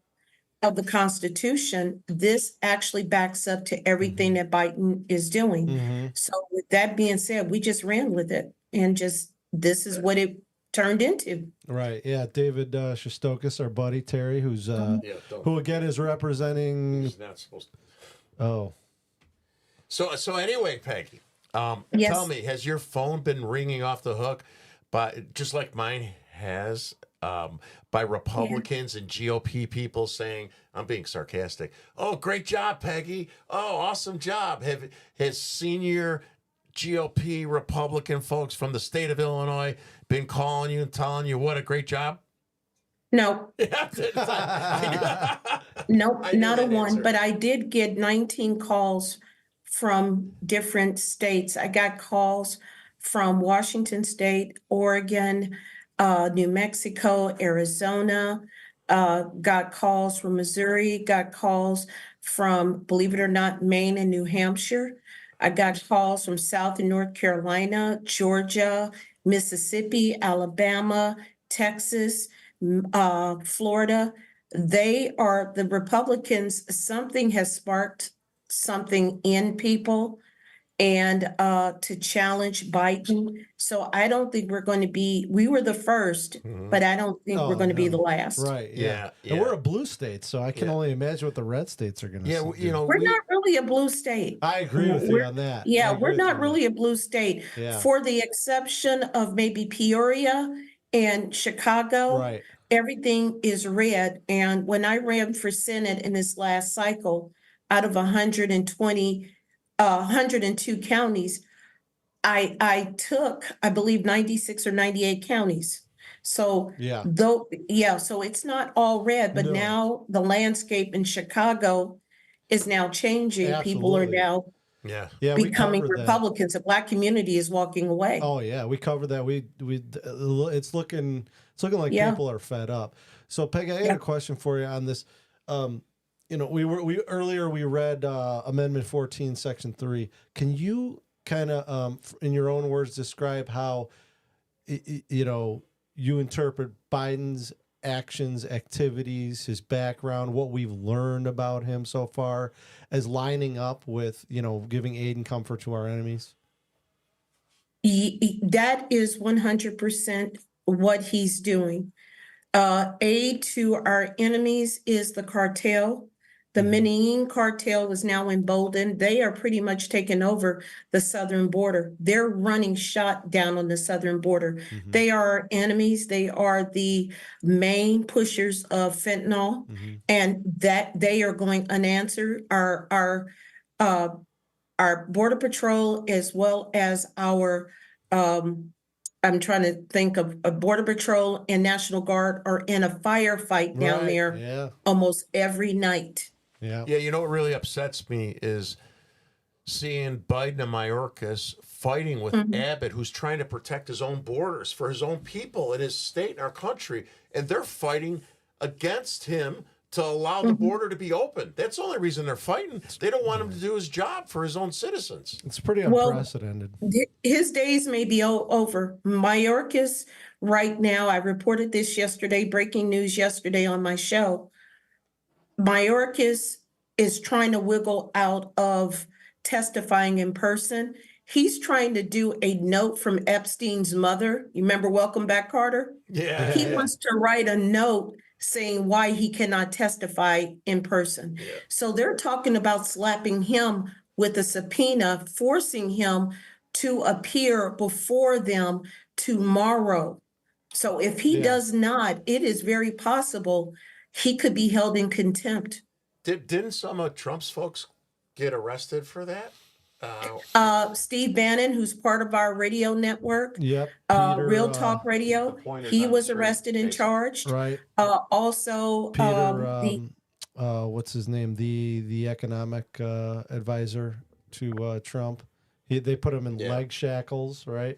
of the Constitution, this actually backs up to everything that Biden is doing. So with that being said, we just ran with it, and this is what it turned into. Right. Yeah. David Shostokis, our buddy Terry, who's who again is representing. He's not supposed to. Oh. So anyway, Peggy, Yes. tell me, has your phone been ringing off the hook, just like mine has? By Republicans and GOP people saying, I'm being sarcastic, oh, great job, Peggy. Oh, awesome job. Has senior GOP Republican folks from the state of Illinois been calling you and telling you what a great job? No. Nope, not a one. Answer. But I did get 19 calls from different states. I got calls from Washington State, Oregon, New Mexico, Arizona, got calls from Missouri, got calls from, believe it or not, Maine and New Hampshire. I got calls from South and North Carolina, Georgia, Mississippi, Alabama, Texas, Florida. The Republicans, something has sparked something in people, and to challenge Biden. So I don't think we're going to we were the first, but I don't think we're going to be the last. Right. Yeah. And we're a blue state, so I can only imagine what the red states are going to do. We're not really a blue state. I agree with you on that. Yeah, we're not really a blue state, for the exception of maybe Peoria and Chicago. Right. Everything is red. And when I ran for Senate in this last cycle, out of 102 counties, I took, I believe, 96 or 98 counties. So so it's not all red, but now the landscape in Chicago is now changing. Absolutely. People are now becoming Republicans. The Black community is walking away. Oh yeah, we covered that. It's looking like people are fed up. So Peggy, I got a question for you on this. We earlier read Amendment 14, Section 3. Can you kind of, in your own words, describe how you interpret Biden's actions, activities, his background, what we've learned about him so far, as lining up with giving aid and comfort to our enemies? That is 100% what he's doing. Aid to our enemies is the cartel. The Medellin cartel is now emboldened. They are pretty much taking over the southern border. They're running shot down on the southern border. They are our enemies. They are the main pushers of fentanyl, and that they are going unanswered. Our Border Patrol, as well as our I'm trying to think of a Border Patrol and National Guard, are in a firefight down there almost every night. Yeah. What really upsets me is seeing Biden and Mayorkas fighting with Abbott, who's trying to protect his own borders for his own people in his state and our country. And they're fighting against him to allow the border to be open. That's the only reason they're fighting. They don't want him to do his job for his own citizens. It's pretty unprecedented. His days may be over. Mayorkas right now, I reported this yesterday, breaking news yesterday on my show. Mayorkas is trying to wiggle out of testifying in person. He's trying to do a note from Epstein's mother. You remember Welcome Back, Carter? Yeah. He wants to write a note saying why he cannot testify in person. Yeah. So they're talking about slapping him with a subpoena, forcing him to appear before them tomorrow. So if he does not, it is very possible he could be held in contempt. Didn't some of Trump's folks get arrested for that? Steve Bannon, who's part of our radio network, Yep. Real Talk Radio, he was arrested and charged. Right. Also, Peter, what's his name? The economic advisor to Trump. They put him in leg shackles, right?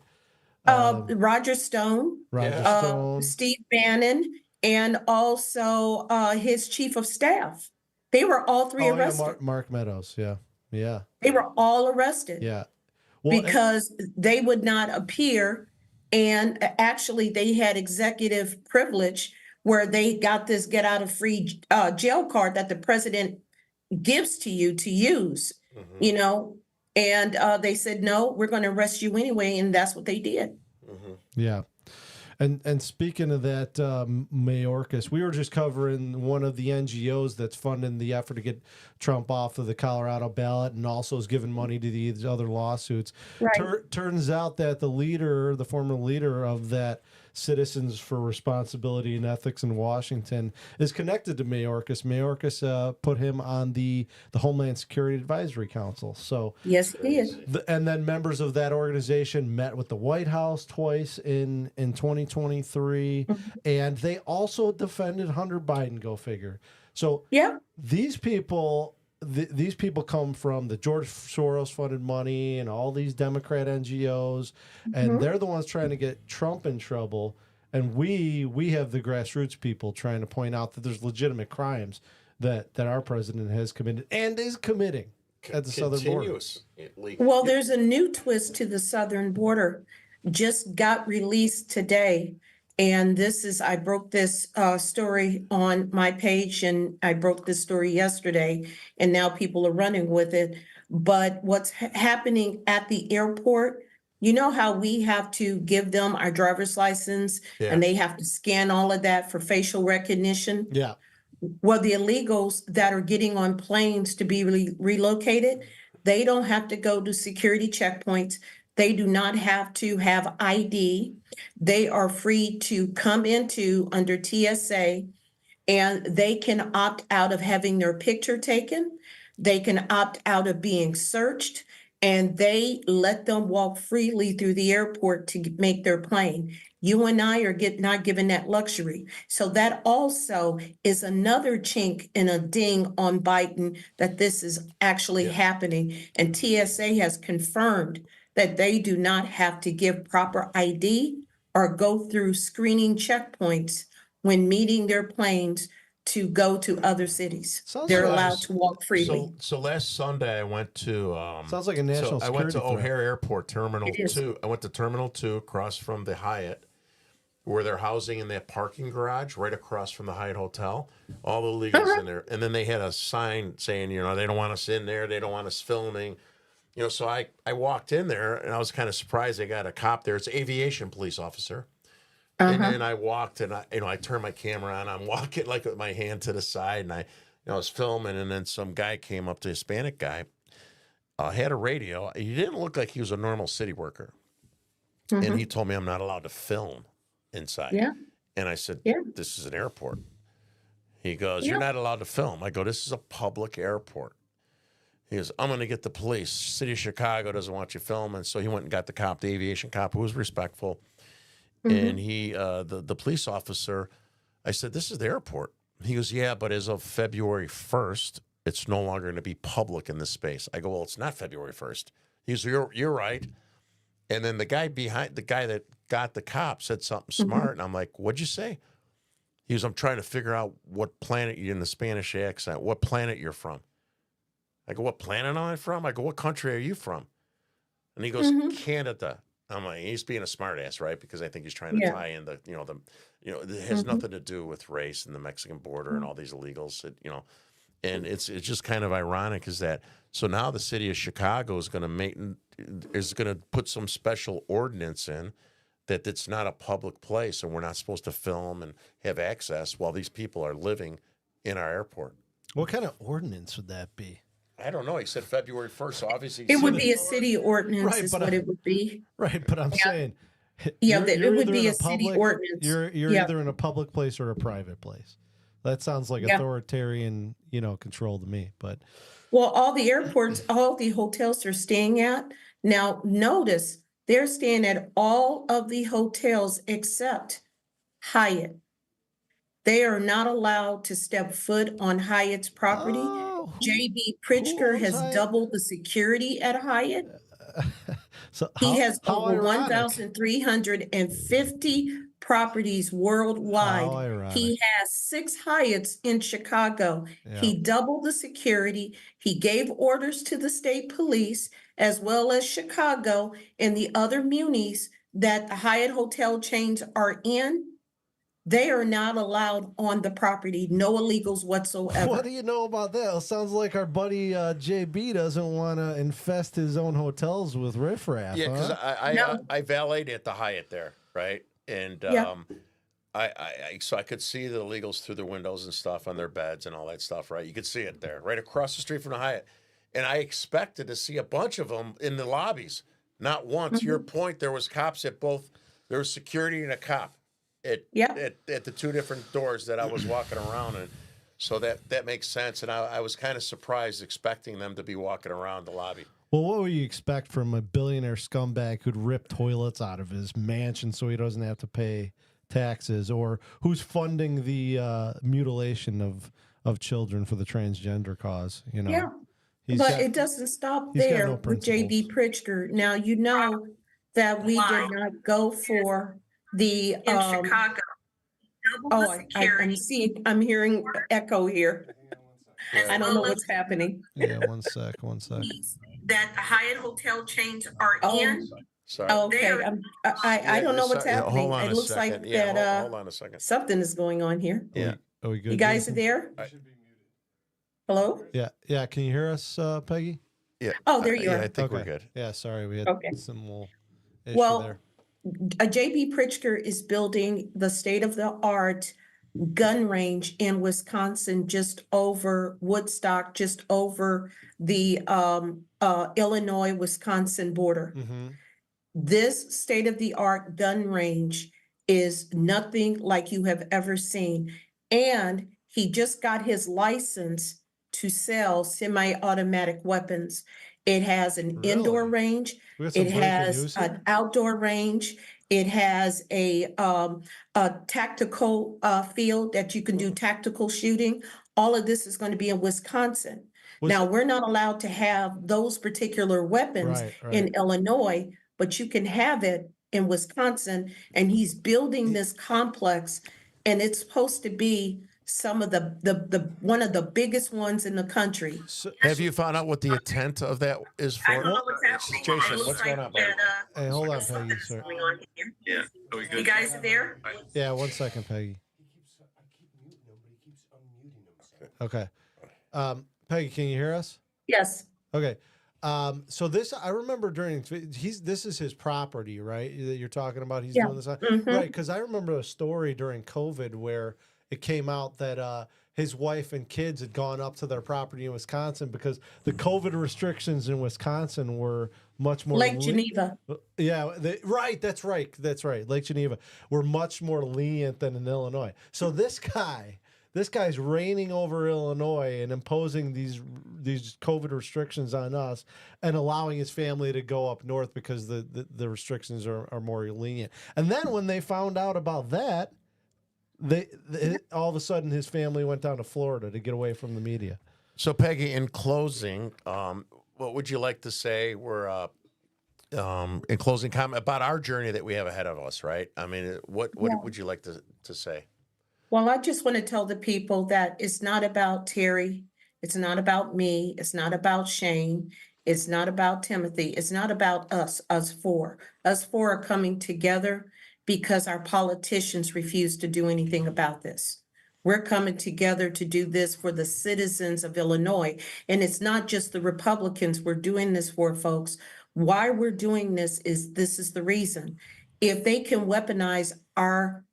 Roger Stone, Steve Bannon, and also his chief of staff. They were all three arrested. Yeah, Mark Meadows. Yeah. Yeah. They were all arrested. Yeah. Well, because they would not appear. And actually, they had executive privilege where they got this get out of free jail card that the president gives to you to use, you know, and they said, no, we're going to arrest you anyway. And that's what they did. Yeah. And speaking of that, Mayorkas, we were just covering one of the NGOs that's funding the effort to get Trump off of the Colorado ballot and also is giving money to these other lawsuits. Right. Turns out that the former leader of that Citizens for Responsibility and Ethics in Washington is connected to Mayorkas. Mayorkas put him on the Homeland Security Advisory Council. So yes, he is. And then members of that organization met with the White House twice in 2023, and they also defended Hunter Biden. Go figure. So these people. These people come from the George Soros funded money and all these Democrat NGOs, and they're the ones trying to get Trump in trouble. And we have the grassroots people trying to point out that there's legitimate crimes that our president has committed and is committing at the southern border. Well, there's a new twist to the southern border. Just got released today. And I broke this story on my page, and I broke this story yesterday, and now people are running with it. But what's happening at the airport, you know how we have to give them our driver's license and they have to scan all of that for facial recognition? Yeah. Well, the illegals that are getting on planes to be relocated, they don't have to go to security checkpoints. They do not have to have ID. They are free to come into under TSA, and they can opt out of having their picture taken. They can opt out of being searched, and they let them walk freely through the airport to make their plane. You and I are not given that luxury. So that also is another chink in a ding on Biden that this is actually happening. And TSA has confirmed that they do not have to give proper ID or go through screening checkpoints when meeting their planes to go to other cities. They're allowed to walk freely. So last Sunday I went to sounds like a national security I went to threat. O'Hare Airport Terminal 2. I went to Terminal 2 across from the Hyatt, where they're housing in that parking garage right across from the Hyatt Hotel. All the illegals in there. And then they had a sign saying, you know, they don't want us in there. They don't want us filming. You know, so I walked in there, and I was kind of surprised they got a cop there. It's an aviation police officer. And then I walked, and I turned my camera on. I'm walking like with my hand to the side, and I was filming, and then some guy came up, to Hispanic guy, had a radio. He didn't look like he was a normal city worker. And he told me I'm not allowed to film inside. Yeah. And I said, this is an airport. He goes, you're not allowed to film. I go, this is a public airport. He goes, I'm going to get the police. City of Chicago doesn't want you filming. So he went and got the cop, the aviation cop, who was respectful. And he, the police officer, I said, this is the airport. He goes, yeah, but as of February 1st, it's no longer going to be public in this space. I go, well, it's not February 1st. He goes, you're right. And then the guy that got the cop said something smart. And I'm like, what'd you say? He goes, I'm trying to figure out what planet you're in the Spanish accent, what planet you're from. I go, what planet am I from? I go, what country are you from? And he goes, Canada. I'm like, he's being a smartass, right? Because I think he's trying to tie in it has nothing to do with race and the Mexican border and all these illegals, and it's just kind of ironic is that. So now the city of Chicago is going to put some special ordinance in that it's not a public place and we're not supposed to film and have access while these people are living in our airport. What kind of ordinance would that be? I don't know. He said February 1st, so obviously it would be a city ordinance, right, is what it would be. Right, but I'm saying, it would be a city ordinance. You're either in a public place or a private place. That sounds like authoritarian, control to me. But well, all the airports, all the hotels they're staying at now. Notice they're staying at all of the hotels except Hyatt. They are not allowed to step foot on Hyatt's property. J.B. Pritzker has doubled the security at Hyatt. He has over 1,350 properties worldwide. He has 6 Hyatts in Chicago. Yeah. He doubled the security. He gave orders to the state police as well as Chicago and the other munis that the Hyatt hotel chains are in. They are not allowed on the property. No illegals whatsoever. What do you know about that? It sounds like our buddy JB doesn't want to infest his own hotels with riffraff. Yeah, because I valeted at the Hyatt there, right? And so I could see the illegals through the windows and stuff on their beds and all that stuff, right? You could see it there, right across the street from the Hyatt. And I expected to see a bunch of them in the lobbies. Not once. Your point, there was cops at both. There was security and a cop at the 2 different doors that I was walking around in. So that makes sense. And I was kind of surprised expecting them to be walking around the lobby. Well, what would you expect from a billionaire scumbag who'd rip toilets out of his mansion so he doesn't have to pay taxes, or who's funding the mutilation of children for the transgender cause? Yeah, but it doesn't stop there with J.B. Pritzker. Now, that we did not go for the in Chicago. I'm hearing echo here. I don't know what's happening. Yeah, one sec. That the Hyatt hotel chains are in. Sorry. Okay. I don't know what's happening. Hold on it looks a second. like that. Hold on a second. Something is going on here. Yeah. Are we good? You guys are there? Hello? Yeah. Can you hear us, Peggy? Yeah. Oh, there you are. I think we're good. Yeah, sorry. We had some little issue there. J.B. Pritzker is building the state-of-the-art gun range in Wisconsin, just over Woodstock, just over the Illinois-Wisconsin border. Mm-hmm. This state-of-the-art gun range is nothing like you have ever seen. And he just got his license to sell semi-automatic weapons. It has an indoor range. It has an outdoor range. It has a tactical field that you can do tactical shooting. All of this is going to be in Wisconsin. Now, we're not allowed to have those particular weapons in Illinois, but you can have it in Wisconsin. And he's building this complex, and it's supposed to be some of the one of the biggest ones in the country. So, have you found out what the intent of that is for? I don't know what's happening. Jason, what's going on, buddy? Hey, hold on, Peggy. Sir. Yeah. You guys are there? Yeah, 1 second, Peggy. Okay. Peggy, can you hear us? Yes. Okay. So this, I remember this is his property, right? That you're talking about. He's doing this, right? Because I remember a story during COVID where it came out that his wife and kids had gone up to their property in Wisconsin because the COVID restrictions in Wisconsin were much more Lake Geneva. Yeah, right. That's right. Lake Geneva were much more lenient than in Illinois. So this guy's reigning over Illinois and imposing these COVID restrictions on us and allowing his family to go up north because the restrictions are more lenient. And then when they found out about that, they all of a sudden his family went down to Florida to get away from the media. So Peggy, in closing, what would you like to say? We're in closing comment about our journey that we have ahead of us, right? I mean, what would you like to say? Well, I just want to tell the people that it's not about Terry. It's not about me. It's not about Shane. It's not about Timothy. It's not about us, us four. Us four are coming together because our politicians refuse to do anything about this. We're coming together to do this for the citizens of Illinois. And it's not just the Republicans we're doing this for, folks. Why we're doing this is the reason. If they can weaponize our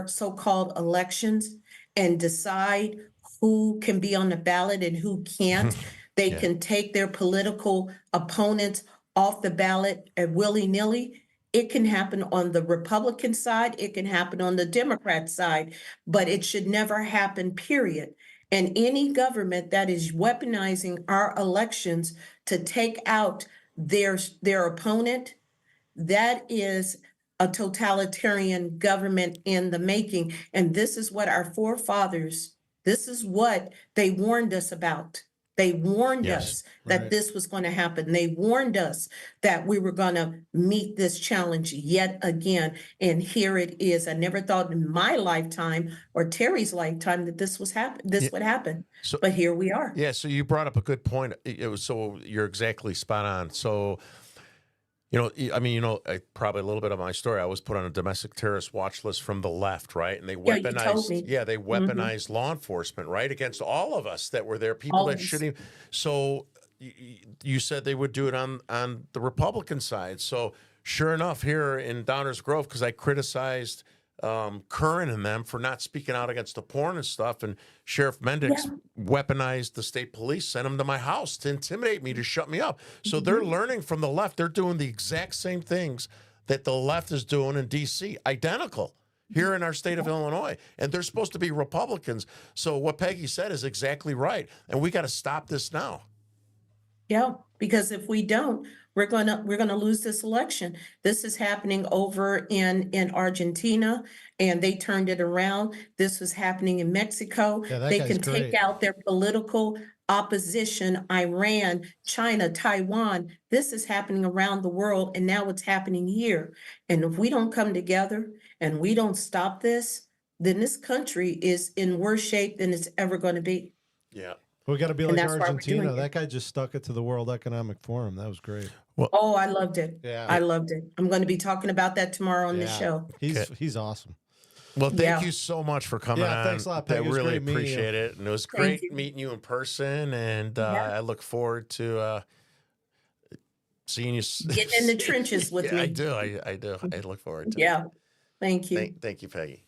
so-called elections and decide who can be on the ballot and who can't, they can take their political opponents off the ballot at willy-nilly. It can happen on the Republican side, it can happen on the Democrat side, but it should never happen, period. And any government that is weaponizing our elections to take out their opponent, that is a totalitarian government in the making. And this is what our forefathers, this is what they warned us about. They warned us that this was going to happen. They warned us that we were going to meet this challenge yet again. And here it is. I never thought in my lifetime or Terry's lifetime that this was would happen. So, but here we are. Yeah. So you brought up a good point. So you're exactly spot on. So, probably a little bit of my story. I was put on a domestic terrorist watch list from the left, right? And they weaponized, they weaponized law enforcement, right, against all of us that were there, people that shouldn't. So you said they would do it on the Republican side. So sure enough, here in Downers Grove, because I criticized Curran and them for not speaking out against the porn and stuff, and Sheriff Mendix weaponized the state police, sent them to my house to intimidate me, to shut me up. So they're learning from the left. They're doing the exact same things that the left is doing in D.C., identical here in our state of Illinois. And they're supposed to be Republicans. So what Peggy said is exactly right. And we got to stop this now. Yeah, because if we don't, we're gonna lose this election. This is happening over in Argentina, and they turned it around. This was happening in Mexico. They can take out their political opposition, Iran, China, Taiwan. This is happening around the world, and now it's happening here. And if we don't come together and we don't stop this, then this country is in worse shape than it's ever going to be. Yeah. We got to be like Argentina. That guy just stuck it to the World Economic Forum. That was great. Well, oh, I loved it. Yeah, I loved it. I'm going to be talking about that tomorrow on the show. He's awesome. Well, thank you so much for coming on. Thanks a lot, Peggy. I really appreciate it. And it was great meeting you in person. And I look forward to seeing you. Getting in the trenches with me. I do. I do. I look forward to it. Yeah. Thank you. Thank you, Peggy.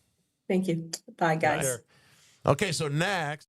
Thank you. Bye, guys. Okay, so next.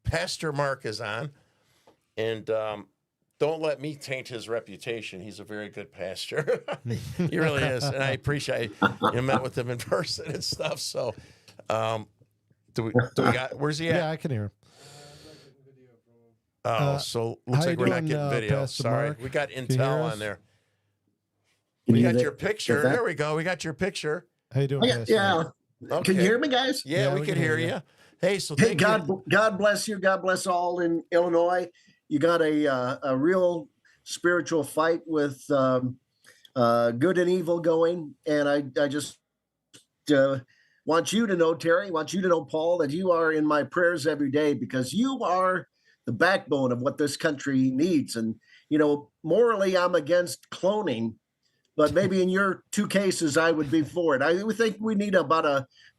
Pastor Mark is on, and don't let me taint his reputation. He's a very good pastor. He really is, and I appreciate. I met with him in person and stuff. So, do we got? Where's he at? Yeah, I can hear him. Oh, so looks like we're not getting video. Pastor Sorry, Mark? we got Can you hear intel us? on there. Can We you got hear your that? picture. Is that- There we go. We got your picture. How you doing, Oh, yeah, Pastor yeah. Mark? Okay. Can you hear me, guys? Yeah, we can hear you. Hey, so Hey, thank you. God bless you. God bless all in Illinois. You got a real spiritual fight with good and evil going, and I just want you to know, Terry, want you to know, Paul, that you are in my prayers every day because you are the backbone of what this country needs. And morally, I'm against cloning. But maybe in your two cases, I would be for it. I would think we need about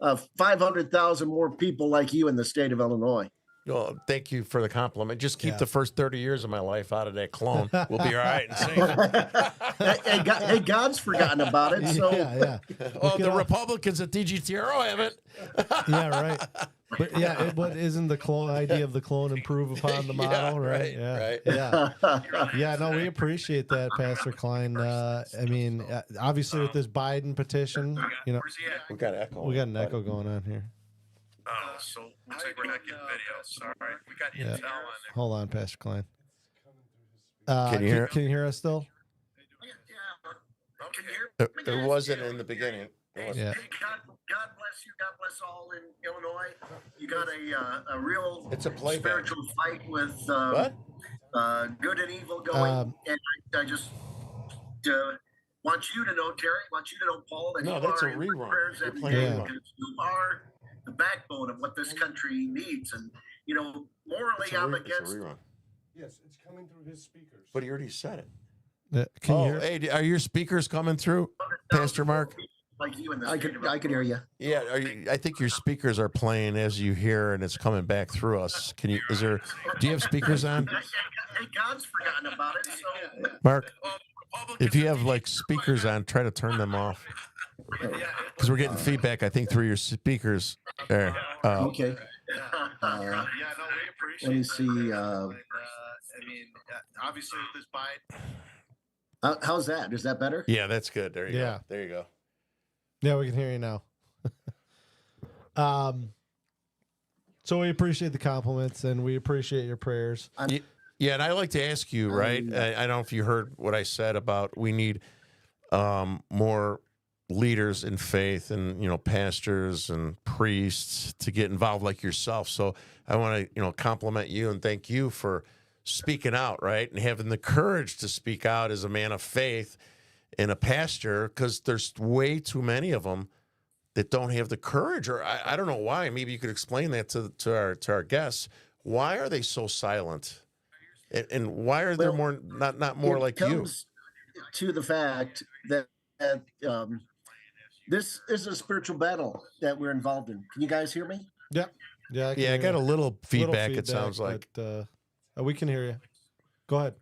a 500,000 more people like you in the state of Illinois. Well, thank you for the compliment. Just keep the first 30 years of my life out of that clone. We'll be all right and safe. hey, God's forgotten about it. So Yeah. Oh, the Republicans at DGTRO haven't. Yeah, right. But yeah, what isn't the clone idea of the clone improve upon the model, right? right. Yeah. No, we appreciate that, Pastor Klein. I mean, obviously with this Biden petition, We got echo. we got an echo going on here. Oh, so looks like we're not getting video. Sorry, we got Yeah. intel on there. Hold on, Pastor Klein. Can you hear? Can you hear us still? It wasn't in the beginning. Yeah. Hey, God bless you. God bless all in Illinois. You got a real It's a playback. spiritual fight with What? good and evil going. And I just want you to know, Terry, want you to know, Paul, that No, you that's are a in my rerun. prayers You're every playing day a rerun. because you are the backbone of what this country needs. And, morally, It's a I'm re- it's a against rerun. Yes, it's coming through his speakers. But he already said it. Can you Oh, hear? hey, are your speakers coming through, Pastor Mark? like you in the state of I could hear you. Yeah, I think your speakers are playing as you hear, and it's coming back through us. Can you? Do you have speakers on, Hey, God's forgotten about it. So Mark? If you have like speakers on, try to turn them off because we're getting feedback. I think through your speakers there. okay. Let me see. Obviously with this Biden. How's that? Is that better? Yeah, that's good. There you Yeah. go. There you go. Yeah, we can hear you now. So we appreciate the compliments and we appreciate your prayers. Yeah, and I'd like to ask you, right? I don't know if you heard what I said about we need more leaders in faith and pastors and priests to get involved like yourself. So I want to compliment you and thank you for speaking out, right, and having the courage to speak out as a man of faith and a pastor, because there's way too many of them that don't have the courage, or I don't know why. Maybe you could explain that to our guests. Why are they so silent? And why are there more not more like you? It comes to the fact that this is a spiritual battle that we're involved in. Can you guys hear me? Yeah. Yeah. I got a little feedback. It sounds like. But, we can hear you. Go ahead.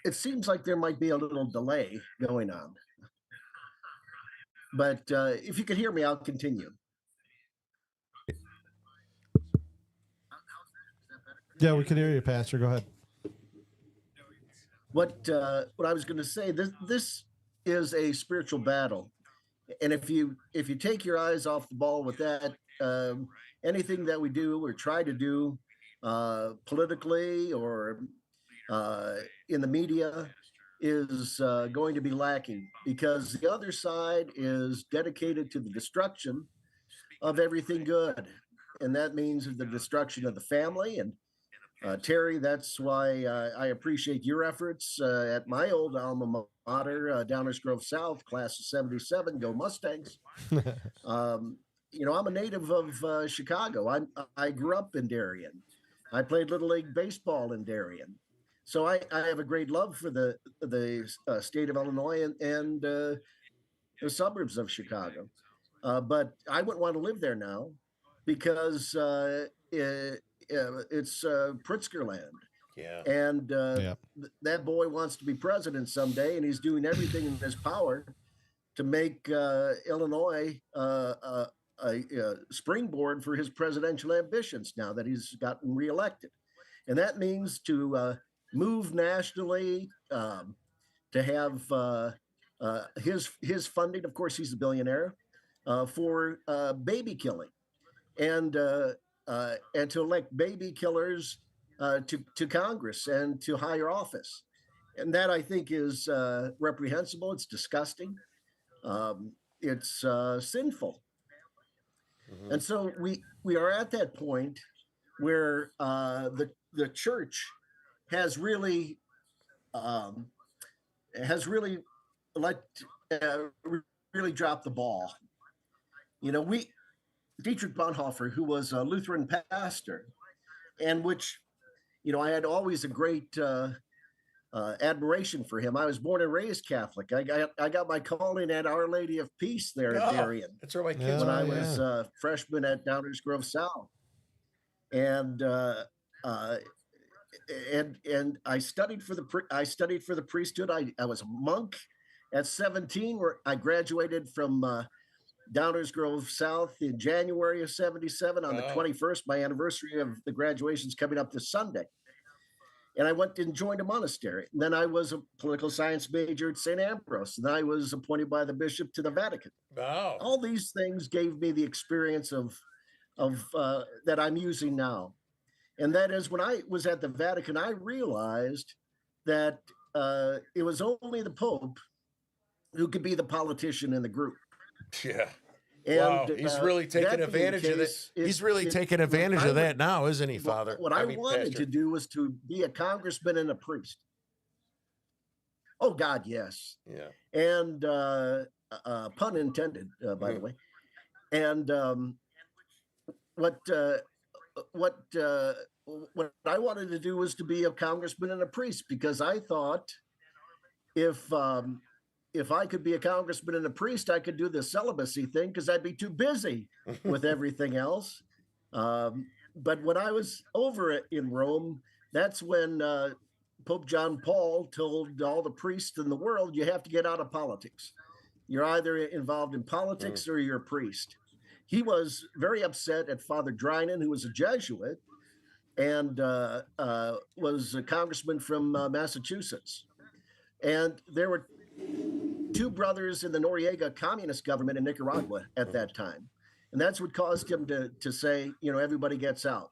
It seems like there might be a little delay going on. But if you can hear me, I'll continue. Yeah, we can hear you, Pastor. Go ahead. What I was going to say, this is a spiritual battle, and if you take your eyes off the ball with that, anything that we do or try to do politically or in the media is going to be lacking, because the other side is dedicated to the destruction of everything good, and that means the destruction of the family. And Terry, that's why I appreciate your efforts at my old alma mater, Downers Grove South, class of '77. Go Mustangs! I'm a native of Chicago. I grew up in Darien. I played Little League baseball in Darien. So I have a great love for the state of Illinois and the suburbs of Chicago. But I wouldn't want to live there now because it's Pritzker land. Yeah. And that boy wants to be president someday, and he's doing everything in his power to make Illinois a a springboard for his presidential ambitions now that he's gotten reelected. And that means to move nationally, to have his funding. Of course, he's a billionaire, for baby killing, and to elect baby killers to Congress and to higher office. And that, I think, is reprehensible. It's disgusting. It's sinful. Mm-hmm. And so we are at that point where the church has really really dropped the ball. You know, Dietrich Bonhoeffer, who was a Lutheran pastor, and which, you know, I had always a great admiration for him. I was born and raised Catholic. I got my calling at Our Lady of Peace there at Darien. That's where my kids when I was a freshman at Downers Grove South, and I studied for the priesthood. I was a monk at 17, where I graduated from Downers Grove South in January of 77. On the 21st, my anniversary of the graduation's coming up this Sunday. And I went and joined a monastery. And then I was a political science major at St. Ambrose. And I was appointed by the bishop to the Vatican. Wow. All these things gave me the experience of that I'm using now. And that is, when I was at the Vatican, I realized that it was only the Pope who could be the politician in the group. Yeah. And, wow. He's really taking advantage of this. He's really taking advantage of that now, isn't he, Father? What I wanted to do was to be a congressman and a priest. Oh, God, yes. Yeah. And pun intended, by the way. And what I wanted to do was to be a congressman and a priest, because I thought if I could be a congressman and a priest, I could do the celibacy thing, because I'd be too busy with everything else. But when I was over in Rome, that's when Pope John Paul told all the priests in the world, you have to get out of politics. You're either involved in politics or you're a priest. He was very upset at Father Drinan, who was a Jesuit and was a congressman from Massachusetts. And there were two brothers in the Noriega communist government in Nicaragua at that time. And that's what caused him to say, you know, everybody gets out.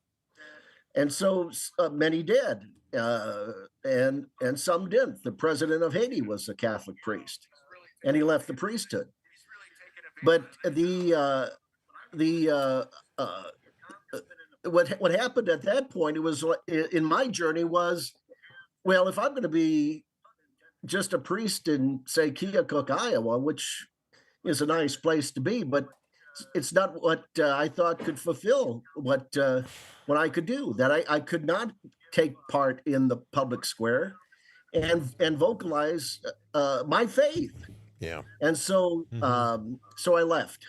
And so many did, and some didn't. The president of Haiti was a Catholic priest, and he left the priesthood. But what happened at that point, it was in my journey was, well, if I'm going to be just a priest in, say, Keokuk, Iowa, which is a nice place to be, but it's not what I thought could fulfill what I could do. That I could not take part in the public square and vocalize my faith. Yeah. And so so I left.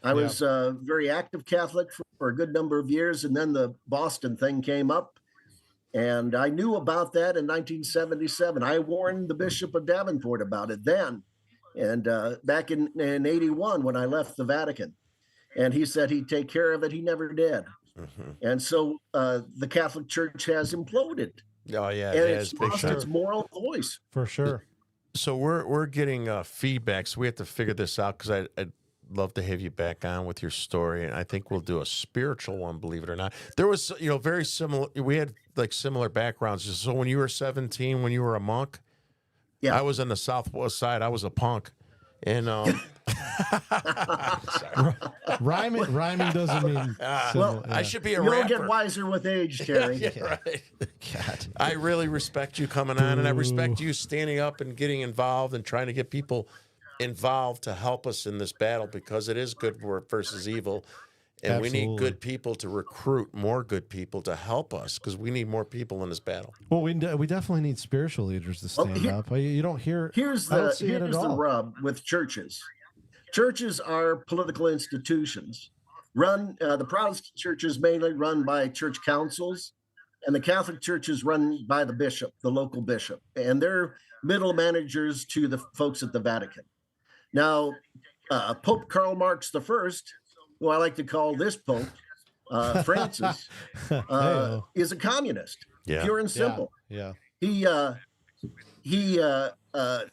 I was a very active Catholic for a good number of years, and then the Boston thing came up. And I knew about that in 1977. I warned the Bishop of Davenport about it then. And back in 81, when I left the Vatican, and he said he'd take care of it, he never did. Mm-hmm. And so the Catholic Church has imploded. Oh, yeah. And it's lost its moral voice. For sure. So we're getting feedback, so we have to figure this out, because I'd love to have you back on with your story, and I think we'll do a spiritual one, believe it or not. There was, you know, very similar, we had like similar backgrounds. So when you were 17, when you were a monk, I was on the Southwest side, I was a punk. And rhyming doesn't mean well, I should be a you rapper. You'll get wiser with age, Terry. Right. God. I really respect you coming on, and I respect you standing up and getting involved and trying to get people involved to help us in this battle, because it is good versus evil, and Absolutely. we need good people to recruit more good people to help us, because we need more people in this battle. Well, we definitely need spiritual leaders to stand up. You don't hear. Here's the rub with churches. Churches are political institutions. The Protestant church is mainly run by church councils, and the Catholic Church is run by the bishop, the local bishop, and they're middle managers to the folks at the Vatican. Now, Pope Karl Marx I who I like to call this Pope, Francis, is a communist, pure and simple. Yeah. He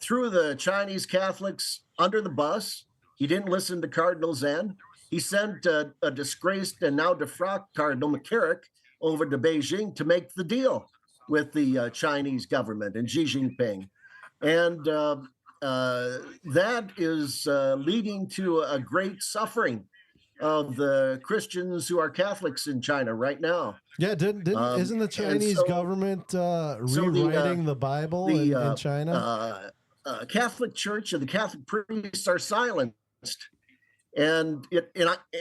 threw the Chinese Catholics under the bus. He didn't listen to Cardinal Zen. He sent a disgraced and now defrocked Cardinal McCarrick over to Beijing to make the deal with the Chinese government and Xi Jinping. And that is leading to a great suffering of the Christians who are Catholics in China right now. Yeah, isn't the Chinese government rewriting the Bible in China? Catholic Church and the Catholic priests are silenced. And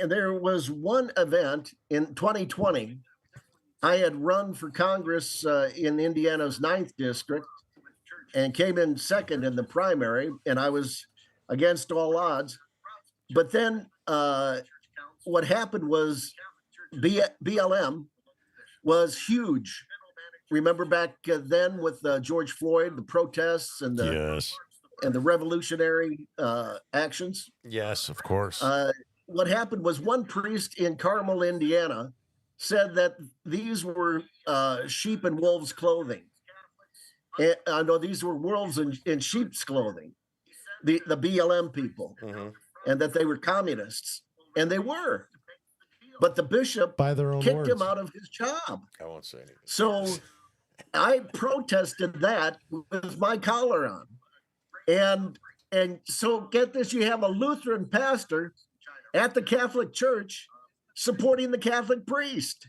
there was one event in 2020. I had run for Congress in Indiana's 9th district and came in second in the primary, and I was against all odds. But then what happened was BLM was huge. Remember back then with George Floyd, the protests and the revolutionary actions? Yes, of course. What happened was one priest in Carmel, Indiana, said that these were sheep and wolves' clothing. No, these were wolves in sheep's clothing, the BLM people, and that they were communists. And they were. But the bishop kicked him out of his job. I won't say anything. So I protested that with my collar on. And so get this, you have a Lutheran pastor at the Catholic Church supporting the Catholic priest.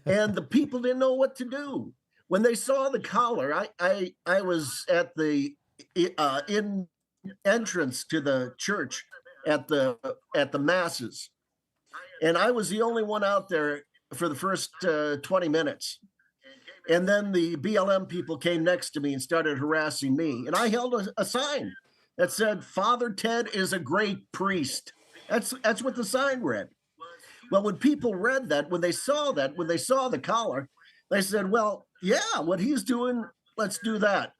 And the people didn't know what to do. When they saw the collar, I was at the entrance to the church at the masses. And I was the only one out there for the first 20 minutes. And then the BLM people came next to me and started harassing me. And I held a sign that said, Father Ted is a great priest. That's what the sign read. Well, when people read that, when they saw the collar, they said, well, yeah, what he's doing, let's do that.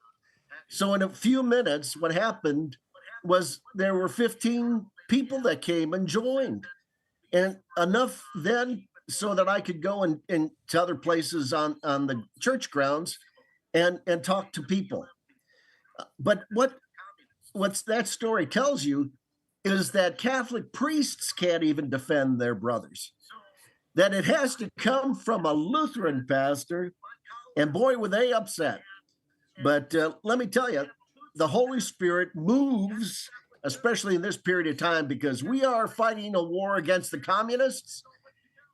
So in a few minutes, what happened was there were 15 people that came and joined, and enough then so that I could go and to other places on the church grounds and talk to people. But what's that story tells you is that Catholic priests can't even defend their brothers, that it has to come from a Lutheran pastor, and boy, were they upset. But let me tell you, the Holy Spirit moves, especially in this period of time, because we are fighting a war against the communists,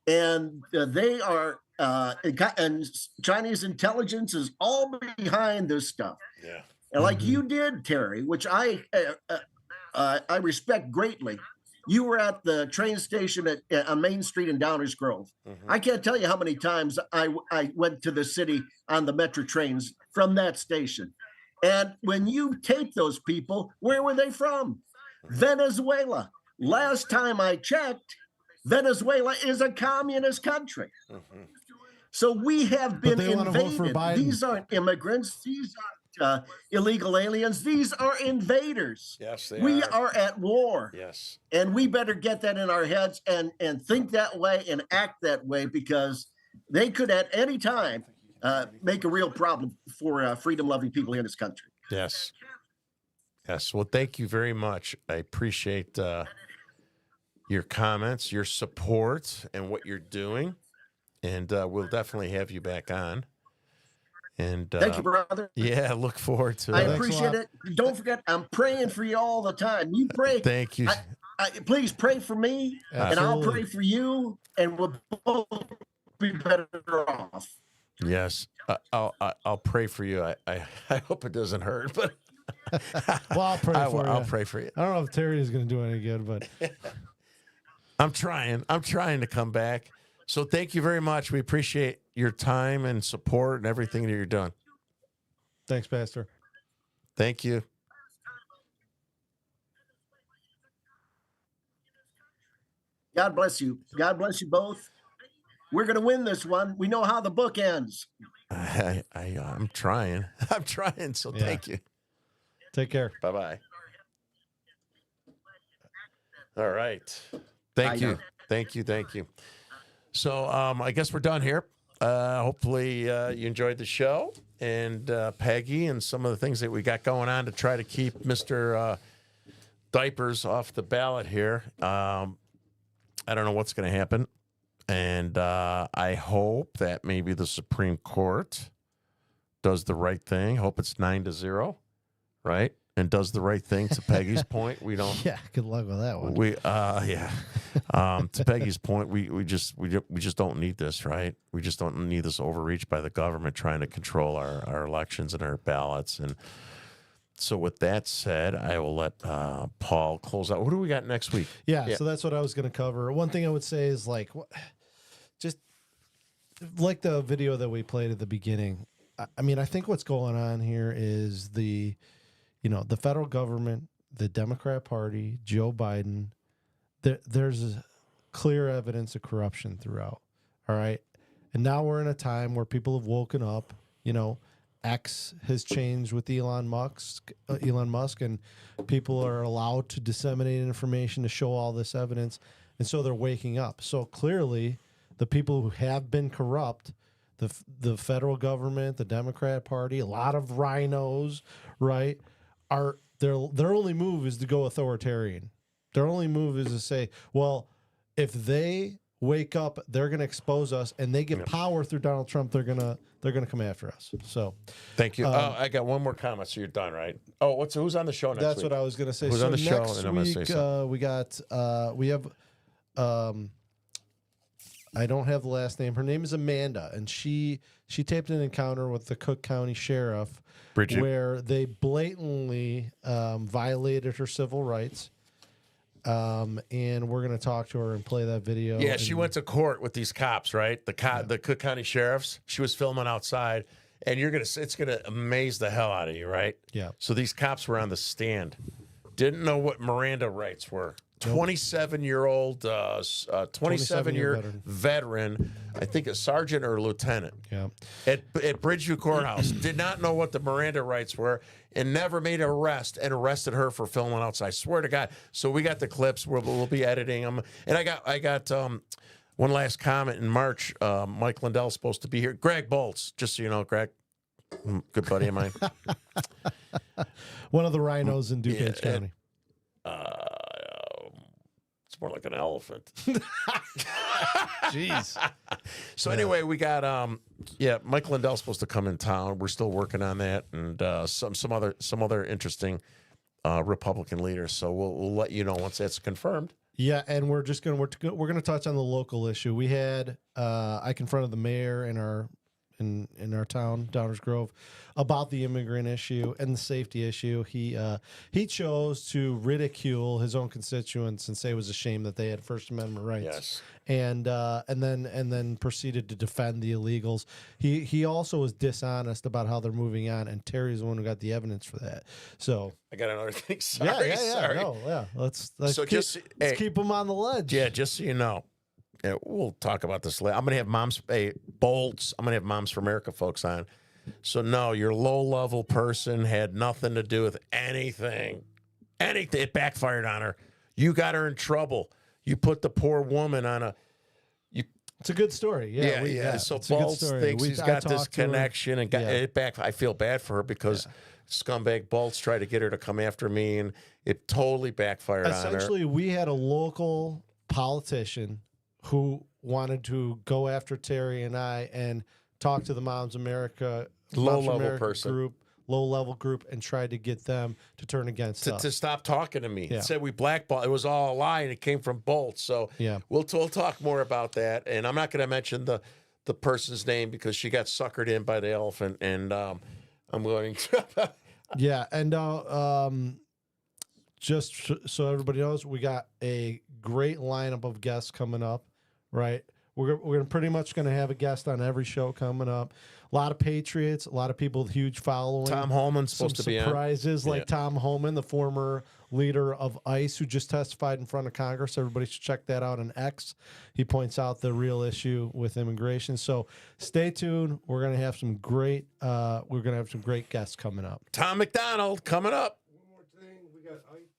and they are, and Chinese intelligence is all behind this stuff. Yeah. And like you did, Terry, which I respect greatly. You were at the train station on Main Street in Downers Grove. I can't tell you how many times I went to the city on the metro trains from that station. And when you tape those people, where were they from? Venezuela. Last time I checked, Venezuela is a communist country. So we have been invaded. These aren't immigrants. These aren't illegal aliens. These are invaders. Yes, they we are. are at war. Yes. And we better get that in our heads and think that way and act that way, because they could at any time make a real problem for freedom-loving people in this country. Yes. Yes. Well, thank you very much. I appreciate your comments, your support, and what you're doing. And we'll definitely have you back on. And thank you, brother. Yeah, look forward to it. I appreciate it. Don't forget, I'm praying for you all the time. You pray. Thank you. Please pray for me, and I'll pray for you, and we'll both be better off. Yes, I'll pray for you. I hope it doesn't hurt, but well, I'll pray for you. I'll pray for you. I don't know if Terry is going to do any good, but I'm trying to come back. So thank you very much. We appreciate your time and support and everything that you're doing. Thanks, Pastor. Thank you. God bless you. God bless you both. We're going to win this one. We know how the book ends. I'm trying. I'm trying. So thank you. Take care. Bye-bye. All right. Thank you. Thank you. So I guess we're done here. Hopefully you enjoyed the show, and Peggy and some of the things that we got going on to try to keep Mr. Diapers off the ballot here. I don't know what's going to happen, and I hope that maybe the Supreme Court does the right thing. Hope it's 9-0, right? And does the right thing. To Peggy's point, we don't. Yeah, good luck with that one. To Peggy's point, we just don't need this, right? We just don't need this overreach by the government trying to control our elections and our ballots. And so, with that said, I will let Paul close out. What do we got next week? Yeah, so that's what I was going to cover. One thing I would say is just like the video that we played at the beginning. I mean, I think what's going on here is the federal government, the Democrat Party, Joe Biden, there's clear evidence of corruption throughout. All right. And now we're in a time where people have woken up. X has changed with Elon Musk, and people are allowed to disseminate information to show all this evidence. And so they're waking up. So clearly, the people who have been corrupt, the federal government, the Democrat Party, a lot of rhinos, right, are their only move is to go authoritarian. Their only move is to say, well, if they wake up, they're going to expose us, and they get power through Donald Trump. They're gonna come after us. So, thank you. I got one more comment. So you're done, right? Oh, who's on the show next week? That's what I was going to say. Who's on the show? And I'm going to say something. We have. I don't have the last name. Her name is Amanda, and she taped an encounter with the Cook County Sheriff, Bridget, where they blatantly violated her civil rights. And we're going to talk to her and play that video. Yeah, she went to court with these cops, right? The Cook County Sheriffs. She was filming outside, and it's gonna amaze the hell out of you, right? Yeah. So these cops were on the stand, didn't know what Miranda rights were. 27-year-old, 27-year veteran, I think a sergeant or a lieutenant. Yeah. At Bridgeview Courthouse, did not know what the Miranda rights were, and never made an arrest, and arrested her for filming outside. I swear to God. So we got the clips. We'll be editing them. And I got one last comment in March. Mike Lindell's supposed to be here. Greg Bolts, just so you know, Greg, good buddy of mine. One of the rhinos in DuPage County. It's more like an elephant. Jeez. So anyway, we got Mike Lindell's supposed to come in town. We're still working on that, and some other interesting Republican leaders. So we'll let you know once that's confirmed. Yeah, and we're gonna touch on the local issue. We had I confronted the mayor in our town, Downers Grove, about the immigrant issue and the safety issue. He chose to ridicule his own constituents and say it was a shame that they had First Amendment rights. Yes. And then proceeded to defend the illegals. He also was dishonest about how they're moving on, and Terry's the one who got the evidence for that. So I got another thing. Sorry. Let's keep them on the ledge. Yeah, just so you know. Yeah, we'll talk about this later. I'm going to have Bolts. I'm going to have Moms for America folks on. So, no, your low-level person had nothing to do with anything. It backfired on her. You got her in trouble. You put the poor woman on a... It's a good story. Yeah. So Bolts thinks he's got this connection and got it back. I feel bad for her because scumbag Bolts tried to get her to come after me, and it totally backfired on her. Essentially, we had a local politician who wanted to go after Terry and I and talk to the Moms America low-level group, and tried to get them to turn against us. To stop talking to me. It said we blackballed. It was all a lie, and it came from Bolts. So we'll talk more about that. And I'm not going to mention the person's name because she got suckered in by the elephant, and I'm going to... just so everybody knows, we got a great lineup of guests coming up, right? We're pretty much going to have a guest on every show coming up. A lot of patriots, a lot of people with huge following. Tom Homan's supposed to be on. Surprises like Tom Homan, the former leader of ICE, who just testified in front of Congress. Everybody should check that out on X. He points out the real issue with immigration. So stay tuned. We're going to have some great guests coming up. Tom McDonald coming up. One more thing, we got ICE